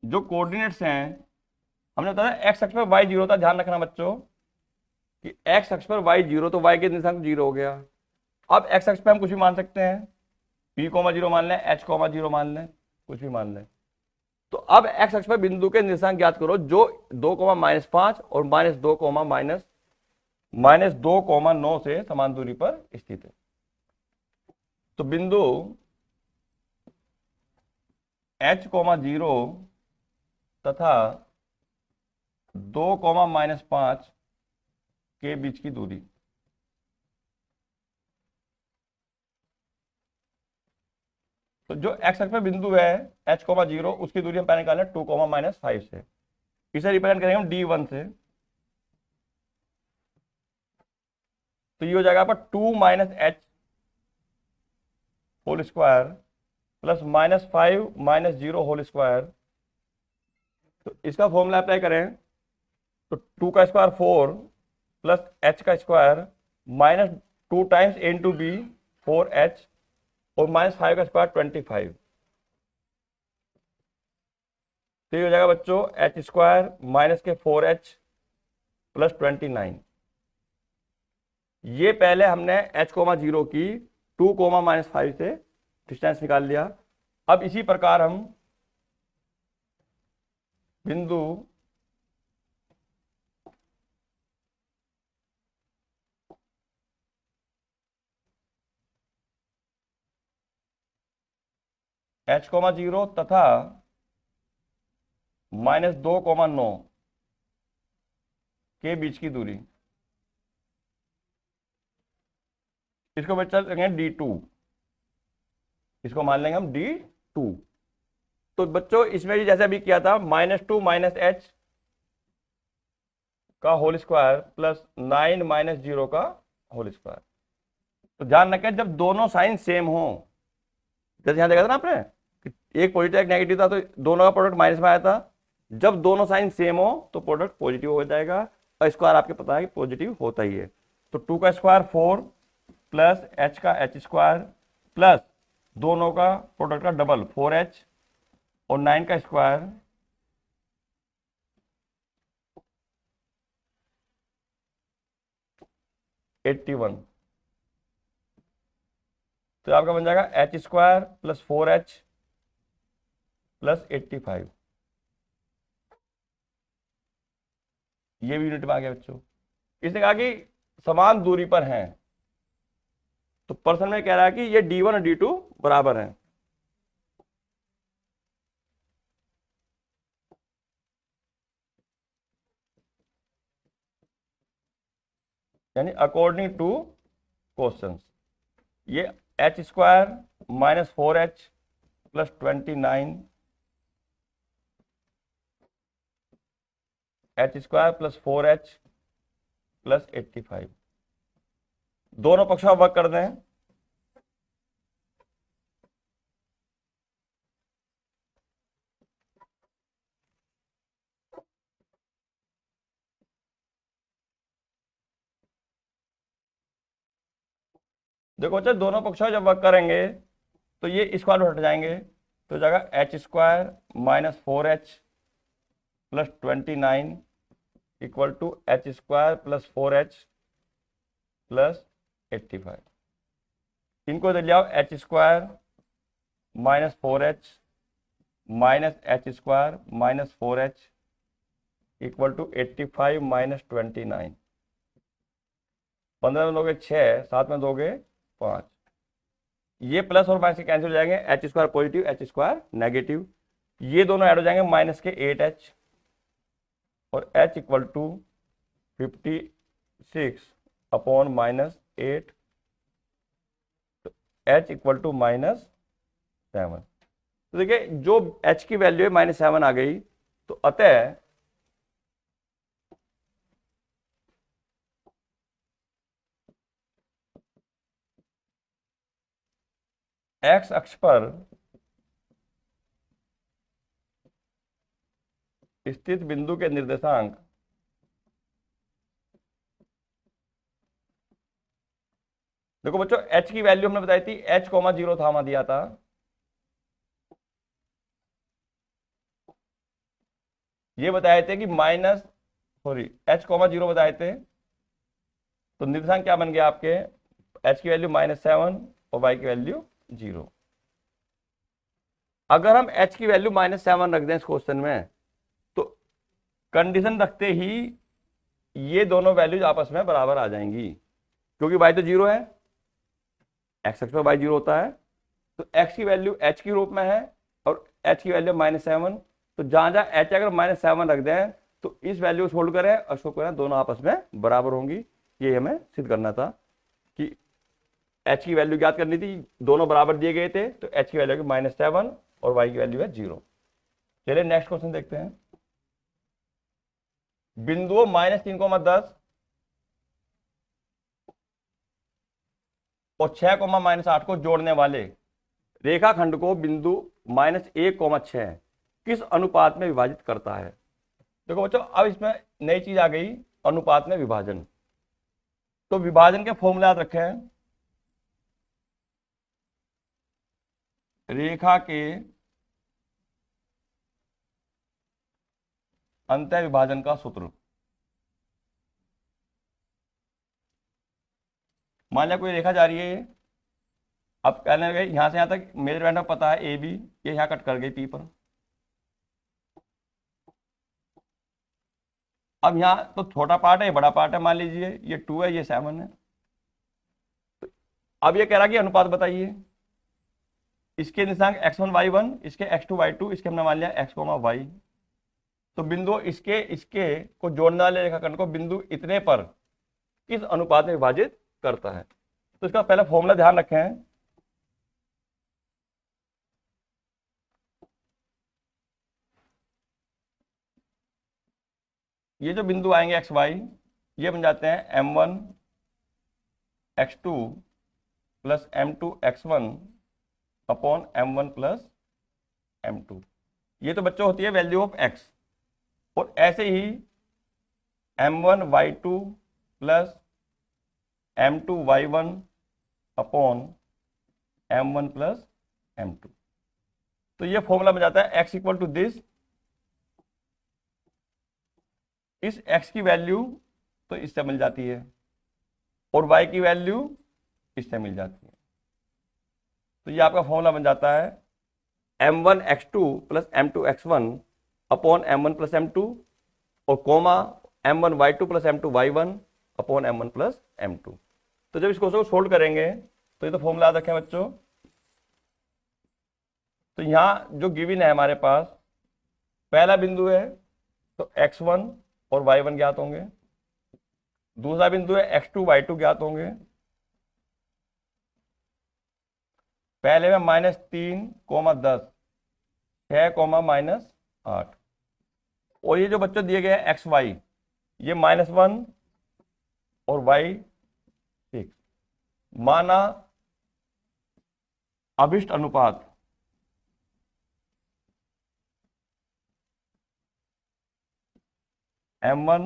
जो कोऑर्डिनेट्स हैं, हमने बताया एक्स अक्ष पर वाई जीरो था। ध्यान रखना बच्चों कि एक्स अक्ष पर वाई जीरो, तो वाई के निर्देशांक जीरो हो गया। अब एक्स अक्ष पर हम कुछ भी मान सकते हैं, पी कोमा जीरो मान लें, एच कोमा जीरो मान लें, कुछ भी मान लें। तो अब एक्स अक्ष पर बिंदु के निर्देशांक ज्ञात करो जो 2,-5 और -2,-9 से समान दूरी पर स्थित है। तो बिंदु h, 0 तथा 2,-5 के बीच की दूरी, तो जो एक्स अक्ष पर बिंदु है h, 0 उसकी दूरी हम पहले निकालें 2,-5 से। इसे रिप्रेजेंट करेंगे हम d1 से। तो ये हो जाएगा आपका 2 - h whole square plus -5 - 0 whole square. तो इसका फॉर्मूला अप्लाई करें तो 2 का स्क्वायर 4 प्लस h का square -2 times a into B 4h और -5 का स्क्वायर 25। तो ये हो जाएगा बच्चों h स्क्वायर माइनस के 4h प्लस 29। ये पहले हमने h, 0 की 2,-5 से डिस्टेंस निकाल लिया। अब इसी प्रकार हम बिंदु h, 0 तथा -2,9 के बीच की दूरी, इसको बच्चा लेंगे d2, इसको मान लेंगे हम d2। तो बच्चों इसमें भी जैसे अभी किया था -2 - h का होल स्क्वायर प्लस 9 - 0 का होल स्क्वायर। तो ध्यान रखें जब दोनों साइन सेम हो, जैसे यहां देखा था ना आपने कि एक पॉजिटिव एक नेगेटिव था तो दोनों का प्रोडक्ट माइनस में आया था। जब दोनों साइन सेम हो तो प्रोडक्ट पॉजिटिव हो जाएगा, और स्क्वायर आपके पता है कि पॉजिटिव होता ही है। तो 2 का स्क्वायर 4 प्लस h का h स्क्वायर प्लस दोनों का प्रोडक्ट का डबल 4h और 9 का स्क्वायर +81। तो आपका बन जाएगा h square plus 4h plus 85। ये भी यूनिट में आ गया बच्चों। इसने कहा कि समान दूरी पर हैं, तो प्रश्न में कह रहा है कि ये d1 और d2 बराबर हैं। यानी अकॉर्डिंग टू क्वेश्चंस ये h square minus 4h plus 29 h square plus 4h plus 85, दोनों पक्षों वर्क कर दें। देखो बच्चा दोनों पक्षों जब वर्क करेंगे तो ये स्क्वायर हट जाएंगे, तो जाएगा h square minus 4h plus 29 equal to h square plus 4h plus 85। इनको दे लिया H square minus 4h minus H square minus 4h equal to 85 minus 29। 15 में दोगे 6, 7 में दोगे 5। ये प्लस और माइनस कैंसिल हो जाएंगे, H square positive H square negative, ये दोनों ऐड हो जाएंगे माइनस के 8h और h equal to 56 upon minus 8, तो h इक्वल टू माइनस 7। तो देखिए जो h की वैल्यू है -7 आ गई, तो अतः x अक्ष पर स्थित बिंदु के निर्देशांक देखो बच्चों, h की वैल्यू हमने बताई थी, h, 0 था, हमें दिया था। ये बताए थे कि h, 0 बताए थे, तो निर्देशांक क्या बन गया आपके, h की वैल्यू -7 और y की वैल्यू 0। अगर हम h की वैल्यू -7 रख दें इस क्वेश्चन में, तो कंडीशन रखते ही ये दोनों वैल्यूज आपस में बराबर आ जाएंगी, क्योंकि y तो 0 है, x अक्ष पर y 0 होता है, तो x की वैल्यू h के रूप में है और h की वैल्यू -7, तो जहां जहां h अगर -7 रख दें तो इस वैल्यू को छोड़ करें और इसको करें, दोनों आपस में बराबर होंगी। ये हमें सिद्ध करना था कि h की वैल्यू ज्ञात करनी थी, दोनों बराबर दिए गए थे, तो h की वैल्यू -7 और y की वैल्यू है 0। चलिए नेक्स्ट क्वेश्चन देखते हैं। बिंदुओं -3, 10 और 6, -8 को जोड़ने वाले रेखाखंड को बिंदु -1, 6 किस अनुपात में विभाजित करता है। देखो बच्चों, अब इसमें नई चीज आ गई, अनुपात में विभाजन। तो विभाजन के फॉर्मूला याद रखें, रेखा के अंतः विभाजन का सूत्र। मान लिया कोई रेखा जा रही है, अब कहने लगे यहां से यहां तक मेजरमेंट में पता है AB, ये यहां कट कर गई P पर। अब यहाँ तो छोटा पार्ट है, बड़ा पार्ट है, मान लीजिए ये 2 है, ये 7 है। तो अब ये कह रहा कि अनुपात बताइए, इसके निर्देशांक x1, y1, इसके x2, y2, इसके हमने मान लिया x, y। तो बिंदु इसके इसके को जोड़ने वाले रेखाखंड को बिंदु इतने पर किस अनुपात में विभाजित करता है। तो इसका पहला फॉर्मूला ध्यान रखें, ये जो बिंदु आएंगे x, y, ये बन जाते हैं m1 x2 plus m2 x1 upon m1 plus m2। ये तो बच्चों होती है वैल्यू ऑफ x, और ऐसे ही m1 y2 plus m2 y1 upon m1 plus m2। तो ये फॉर्मूला बन जाता है x इक्वल टू दिस, इस x की वैल्यू तो इससे मिल जाती है और y की वैल्यू इससे मिल जाती है। तो ये आपका फॉर्मूला बन जाता है m1 x2 plus m2 x1 upon m1 plus m2 और coma m1 y2 plus m2 y1 upon m1 plus m2। तो जब इस क्वेश्चन को सोल्व करेंगे तो ये तो फॉर्मूला याद रखें बच्चों। तो यहां जो गिवन है हमारे पास, पहला बिंदु है तो x1 और y1 ज्ञात होंगे, दूसरा बिंदु है x2 y2 ज्ञात होंगे, पहले में -3, 10, 6, -8, और ये जो बच्चों दिए गए एक्स वाई, ये -1 और y6। माना अभिष्ट अनुपात m1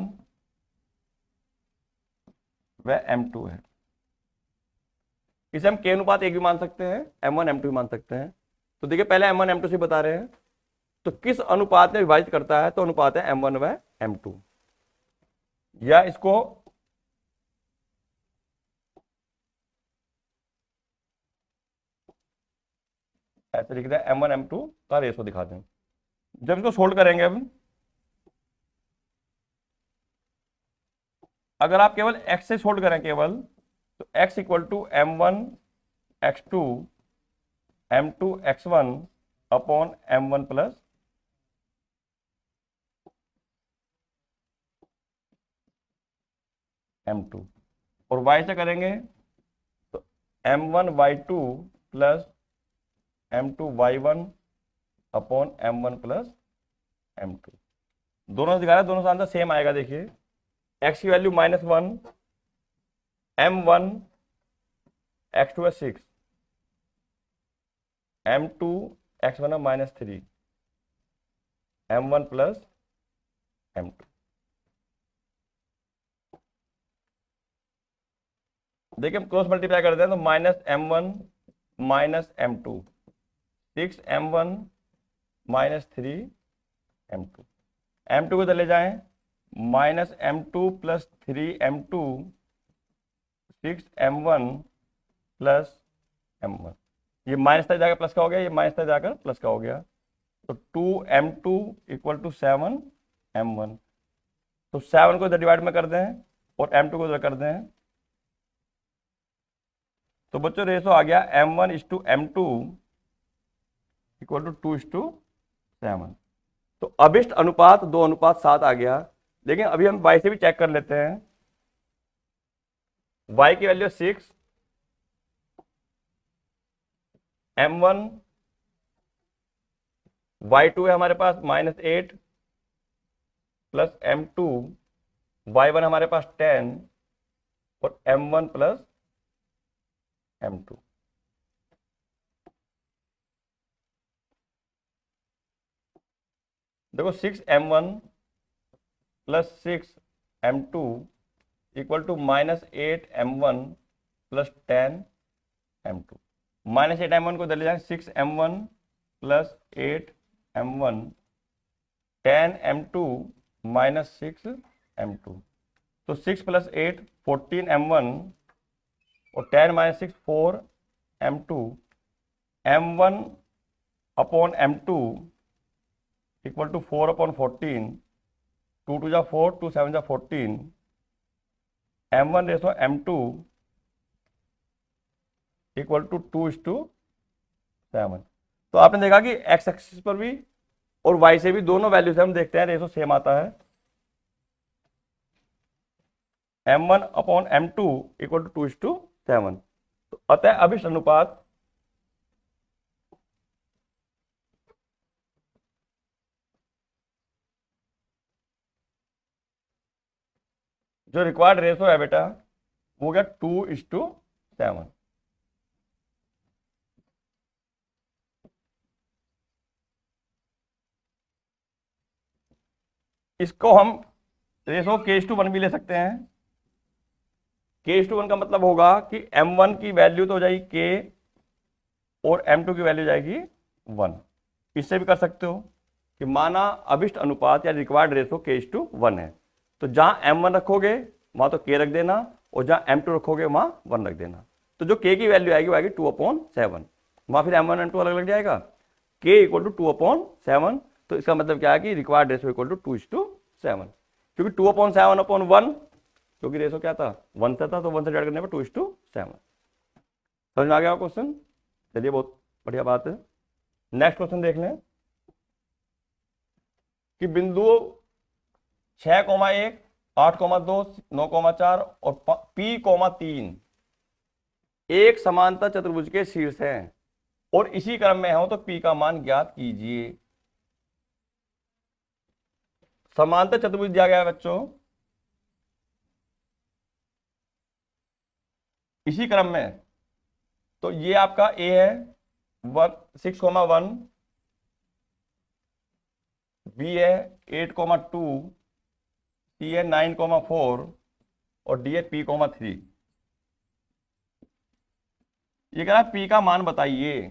व m2 है। इसे हम k अनुपात 1 भी मान सकते हैं, m1 m2 भी मान सकते हैं। तो देखिए पहले m1 m2 से बता रहे हैं, तो किस अनुपात में विभाजित करता है, तो अनुपात है m1 व m2। या इसको ऐसे लिख रहे हैं M1 M2 का रेशो दिखा दें। जब इसको सोल्व करेंगे अब, अगर आप केवल x से सोल्व करें केवल, तो x equal to M1 x2 M2 x1 upon M1 plus M2, और y से करेंगे तो M1 y2 plus M2 y1 upon M1 plus M2। दोनों दिखा रहा है, दोनों का आंसर सेम आएगा। देखिए x की वैल्यू -1, M1 x2 है 6, M2 x1 है -3, M1 प्लस M2। देखिए हम क्रॉस मल्टीप्लाई करते हैं तो -M1 -M2, 6M1 -3M2। M2 को चले जाएं, -M2 plus 3M2, 6M1 plus M1। ये माइनस तक जाकर प्लस का हो गया, ये माइनस तक जाकर प्लस का हो गया, तो 2M2 इक्वल टू 7M1। तो 7 को इधर डिवाइड में कर दें और M2 को इधर कर दें, तो बच्चों रेशो आ गया M1:M2 इक्वल टू 2:7। तो अभिष्ट अनुपात 2:7 आ गया। लेकिन अभी हम y से भी चेक कर लेते हैं। y की वैल्यू 6, M1 y2 है हमारे पास -8 प्लस M2 y1 हमारे पास 10 और M1 प्लस M2। देखो 6M1 plus 6M2 equal to -8M1 plus 10M2। -8M1 को दे जाए 6M1 plus 8M1, 10M2 -6M2। तो 6 प्लस 8 14M1 और 10 - 6 4M2, M1 upon M2 equal to 4/14, 2 2 जा 4, 2 7 जा 14, M1 ratio M2 equal to 2:7। तो आपने देखा कि x एक्सिस पर भी और y से भी दोनों वैल्यू से हम देखते हैं रेशो सेम आता है। M1 upon M2 equal to 2:7। तो अतः अभिष्ट अनुपात जो रिक्वायर्ड रेशो है बेटा वो क्या 2:7। इसको हम रेशो k:1 भी ले सकते हैं। k:1 का मतलब होगा कि M1 की वैल्यू तो हो जाएगी k और M2 की वैल्यू जाएगी 1। इससे भी कर सकते हो कि माना अभिष्ट अनुपात या रिक्वायर्ड रेशो k:1 है, तो जहां M1 रखोगे वहां तो k रख देना और जहां M2 रखोगे वहां 1 रख देना। तो जो k की वैल्यू आएगी वो आएगी 2/7। वहां फिर M1 M2 अलग लग जाएगा, k इक्वल टू 2/7। तो इसका मतलब क्या है कि रिक्वायर्ड रेशो इक्वल टू 2:7, क्योंकि 2/7/1, क्योंकि रेशो क्या था 1 से था, तो 1 से डिवाइड करने पर 2:7। समझ में आ गया क्वेश्चन? चलिए बहुत बढ़िया बात है। नेक्स्ट क्वेश्चन देख लें कि बिंदु 6,1, 8,2, 9,4 और P,3 एक समांतर चतुर्भुज के शीर्ष हैं और इसी क्रम में हो तो P का मान ज्ञात कीजिए। समांतर चतुर्भुज दिया गया है बच्चों, इसी क्रम में, तो ये आपका A है 6,1, B है 8,2, C है 9,4 और D है P,3। ये कह रहा है P का मान बताइए।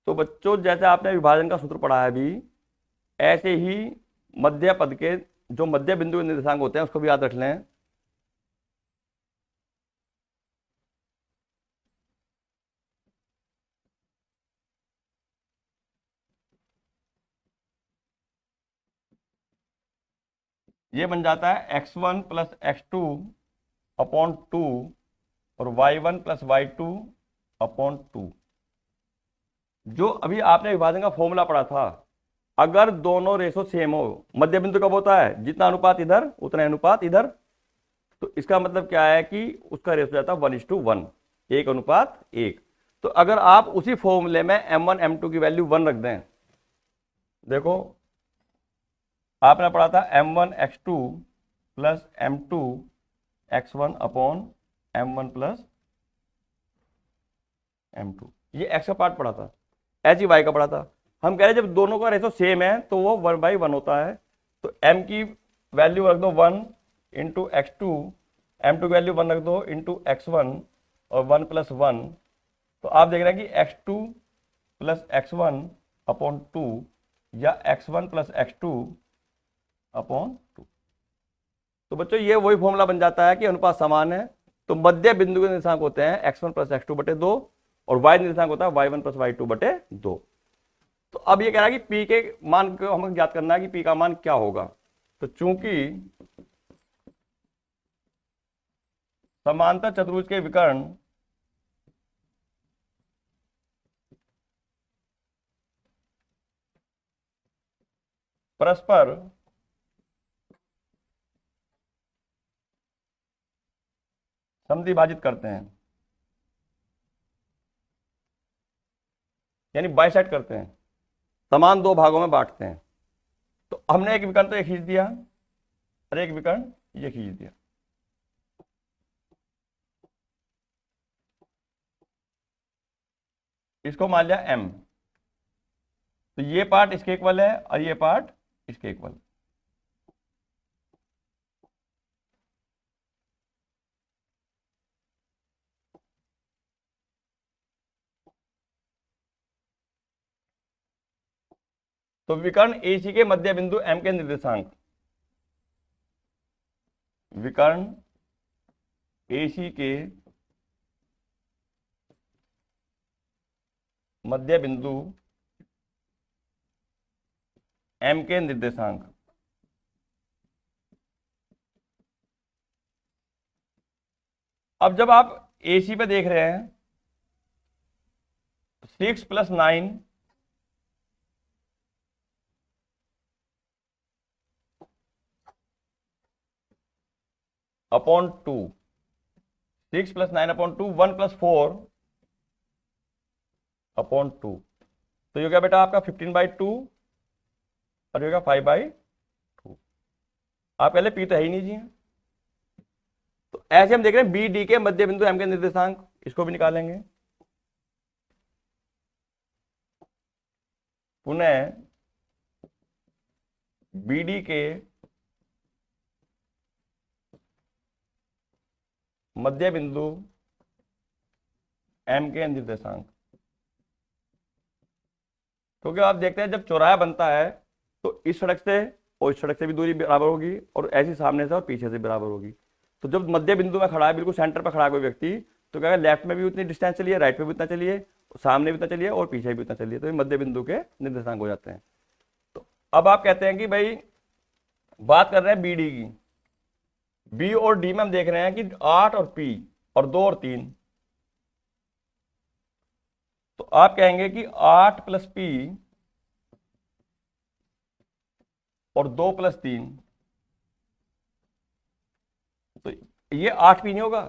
तो बच्चों जैसे आपने विभाजन का सूत्र पढ़ा है अभी, ऐसे ही मध्य पद के जो मध्य बिंदु के निर्देशांक होते हैं उसको भी याद रख लें। ये बन जाता है x1 प्लस x2 अपॉन 2 और y1 प्लस y2 अपॉन 2। जो अभी आपने विभाजन का फॉर्मूला पढ़ा था, अगर दोनों रेशो सेम हो, मध्य बिंदु कब होता है, जितना अनुपात इधर उतना अनुपात इधर, तो इसका मतलब क्या है कि उसका रेशो जाता है 1:1, 1:1। तो अगर आप उसी फॉर्मूले में m1 m2 की वैल्यू 1 रख दें, देखो आपने पढ़ा था m1 x2 plus m2 x1 upon m1 plus m2, ये x का पार्ट पढ़ा था, एच ही y का पढ़ा था। हम कह रहे हैं जब दोनों का रेशो सेम है तो वो 1/1 होता है, तो m की वैल्यू रख दो 1 इंटू x2, m2 की वैल्यू 1 रख दो इंटू x1 और 1 प्लस 1, तो आप देख रहे हैं कि x2 प्लस x1 अपॉन 2 या x1 प्लस x2 अपॉन 2। तो बच्चों ये वही फॉर्मूला बन जाता है कि अनुपात समान है, तो मध्य बिंदु के निर्देशांक होते हैं x1 प्लस x2 बटे 2 और y निर्देशांक होता है y1 प्लस y2 बटे 2। तो अब ये कह रहा है कि p के मान को हमें ज्ञात करना है कि p का मान क्या होगा। तो चूंकि समांतर चतुर्भुज के विकर्ण परस्पर समद्विभाजित करते हैं, यानी बाइसेक्ट करते हैं, समान दो भागों में बांटते हैं, तो हमने एक विकर्ण तो ये खींच दिया और एक विकर्ण ये खींच दिया। इसको मान लिया m, तो ये पार्ट इसके इक्वल है और ये पार्ट इसके इक्वल। तो विकर्ण AC के मध्य बिंदु M के निर्देशांक, विकर्ण AC के मध्य बिंदु M के निर्देशांक, अब जब आप AC पे देख रहे हैं 6 + 9 अपॉन 2, 6 + 9 अपॉन 2, 1 + 4 अपॉन 2, तो ये क्या बेटा आपका 15/2 और ये क्या 5/2। आप पहले पी तो है ही नहीं जी, तो ऐसे हम देख रहे हैं बी डी के मध्य बिंदु एम के निर्देशांक, इसको भी निकालेंगे। पुनः बी डी के मध्य बिंदु एम के निर्देशांक, क्योंकि आप देखते हैं जब चौराहा बनता है तो इस सड़क से और इस सड़क से भी दूरी बराबर होगी और ऐसी सामने से और पीछे से बराबर होगी। तो जब मध्य बिंदु में खड़ा है, बिल्कुल सेंटर पर खड़ा है कोई व्यक्ति, तो क्या लेफ्ट में भी उतनी डिस्टेंस चलिए, राइट में भी उतना चलिए, सामने भी उतना चलिए और पीछे भी उतना चलिए, तो ये मध्य बिंदु के निर्देशांक हो जाते हैं। तो अब आप कहते हैं कि भाई बात कर रहे हैं बी डी की, बी और डी में हम देख रहे हैं कि 8 और पी और 2 और 3, तो आप कहेंगे कि 8 + p और 2 + 3, तो ये 8p नहीं होगा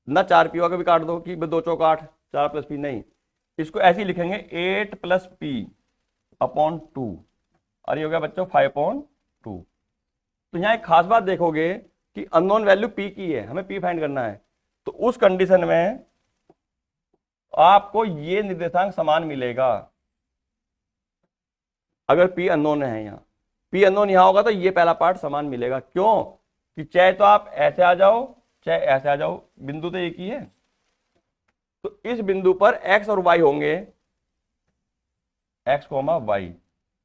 ना 4p होगा, कभी काट दो कि 2 चौक 8, 4 + p, नहीं, इसको ऐसे ही लिखेंगे 8 + p अपॉन 2 और ये हो गया बच्चों 5/2। तो यहाँ एक खास बात देखोगे कि अननोन वैल्यू p की है, हमें p फाइंड करना है, तो उस कंडीशन में आपको ये निर्देशांक समान मिलेगा। अगर p अननोन है, यहाँ p अननोन यहाँ होगा तो ये पहला पार्ट समान मिलेगा। क्यों कि चाहे तो आप ऐसे आ जाओ चाहे ऐसे आ जाओ, बिंदु तो एक ही है, तो इस बिंदु पर x और y होंगे, x, y,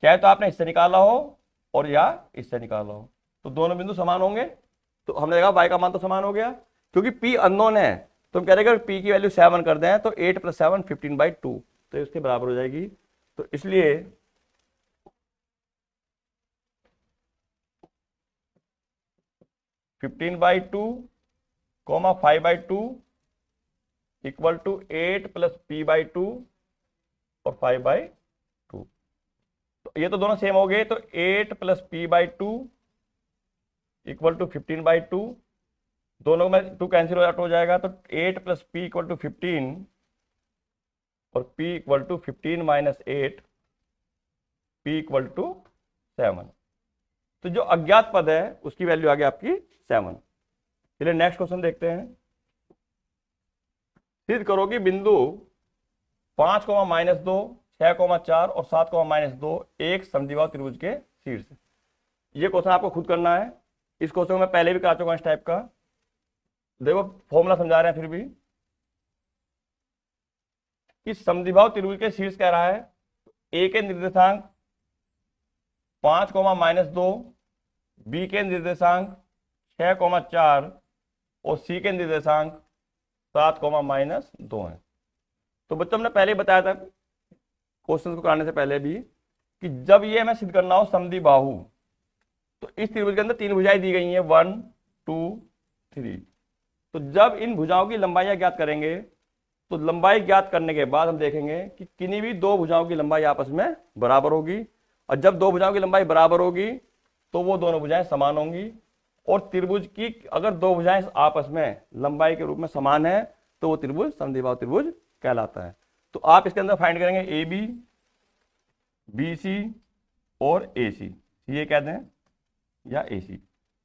चाहे तो आपने इससे निकाला हो और या इससे निकाला हो, तो दोनों बिंदु समान होंगे। तो हमने देखा y का मान तो समान हो गया, क्योंकि p अननोन है, तो हम कह रहे हैं अगर p की वैल्यू 7 कर दें तो 8 + 7 15/2, तो इसके बराबर हो जाएगी। तो इसलिए 15/2 comma 5/2 equal to 8 plus p/2 और 5/2। तो ये तो दोनों सेम हो गए, तो 8 प्लस p/2 इक्वल टू 15/2, दोनों में 2 कैंसिल आउट हो जाएगा, तो 8 प्लस p इक्वल टू 15 और p equal to 15 minus 8, p equal to 7। तो जो अज्ञात पद है उसकी वैल्यू आ गई आपकी 7। चलिए नेक्स्ट क्वेश्चन देखते हैं। सिद्ध करो कि बिंदु 5, -2, 6, 4 और 7, -2 एक समद्विबाहु त्रिभुज के शीर्ष। ये क्वेश्चन आपको खुद करना है। इस क्वेश्चन को मैं पहले भी करा चुका हूं इस टाइप का। देखो फॉर्मूला समझा रहे हैं फिर भी। इस समद्विबाहु त्रिभुज के शीर्ष कह रहा है, ए के निर्देशांक 5, -2, बी के निर्देशांक 6, 4 और सी के निर्देशांक 7, -2 है। तो बच्चों हमने पहले ही बताया था क्वेश्चन को कराने से पहले भी कि जब ये हमें सिद्ध करना हो समद्विबाहु, तो इस त्रिभुज के अंदर 3 भुजाएं दी गई हैं 1, 2, 3। तो जब इन भुजाओं की लंबाइयां ज्ञात करेंगे, तो लंबाई ज्ञात करने के बाद हम देखेंगे कि किन्हीं भी 2 भुजाओं की लंबाई आपस में बराबर होगी, और जब 2 भुजाओं की लंबाई बराबर होगी तो वो दोनों भुजाएं समान होंगी। और त्रिभुज की अगर 2 भुजाएं आपस में लंबाई के रूप में समान है तो वो त्रिभुज समद्विबाहु त्रिभुज कहलाता है। तो आप इसके अंदर फाइंड करेंगे ए बी, बी सी और ए सी, ये कहते हैं या ए सी।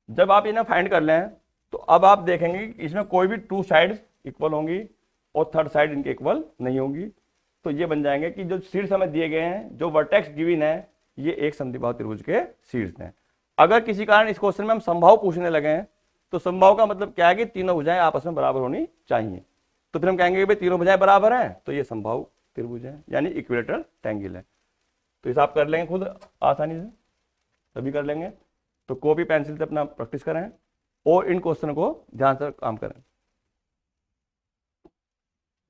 जब आप इन्हें फाइंड कर लें तो अब आप देखेंगे कि इसमें कोई भी 2 साइड्स इक्वल होंगी और थर्ड साइड इनके इक्वल नहीं होंगी। तो ये बन जाएंगे कि जो शीर्ष हमें दिए गए हैं, जो वर्टेक्स गिवन है, ये एक समद्विबाहु त्रिभुज के शीर्ष हैं। अगर किसी कारण इस क्वेश्चन में हम समबाहु पूछने लगे हैं, तो समबाहु का मतलब क्या है कि तीनों भुजाएं आपस में बराबर होनी चाहिए। तो फिर हम कहेंगे कि भाई तीनों भुजाएं बराबर हैं, तो ये समबाहु त्रिभुज है, यानी इक्विलेटरल ट्रायंगल है। तो हिसाब कर लेंगे खुद आसानी से, सभी कर लेंगे। तो कॉपी पेंसिल से अपना प्रैक्टिस करें और इन क्वेश्चन को ध्यान से काम करें।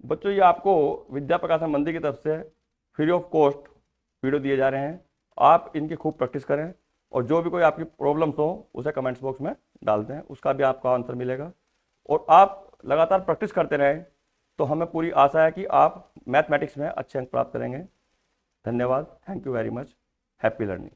बच्चों ये आपको विद्या प्रकाशन मंदिर की तरफ से फ्री ऑफ कॉस्ट वीडियो दिए जा रहे हैं। आप इनकी खूब प्रैक्टिस करें और जो भी कोई आपकी प्रॉब्लम्स हो उसे कमेंट्स बॉक्स में डाल दें, उसका भी आपका आंसर मिलेगा। और आप लगातार प्रैक्टिस करते रहें तो हमें पूरी आशा है कि आप मैथमेटिक्स में अच्छे अंक प्राप्त करेंगे। धन्यवाद, thank you very much, happy learning.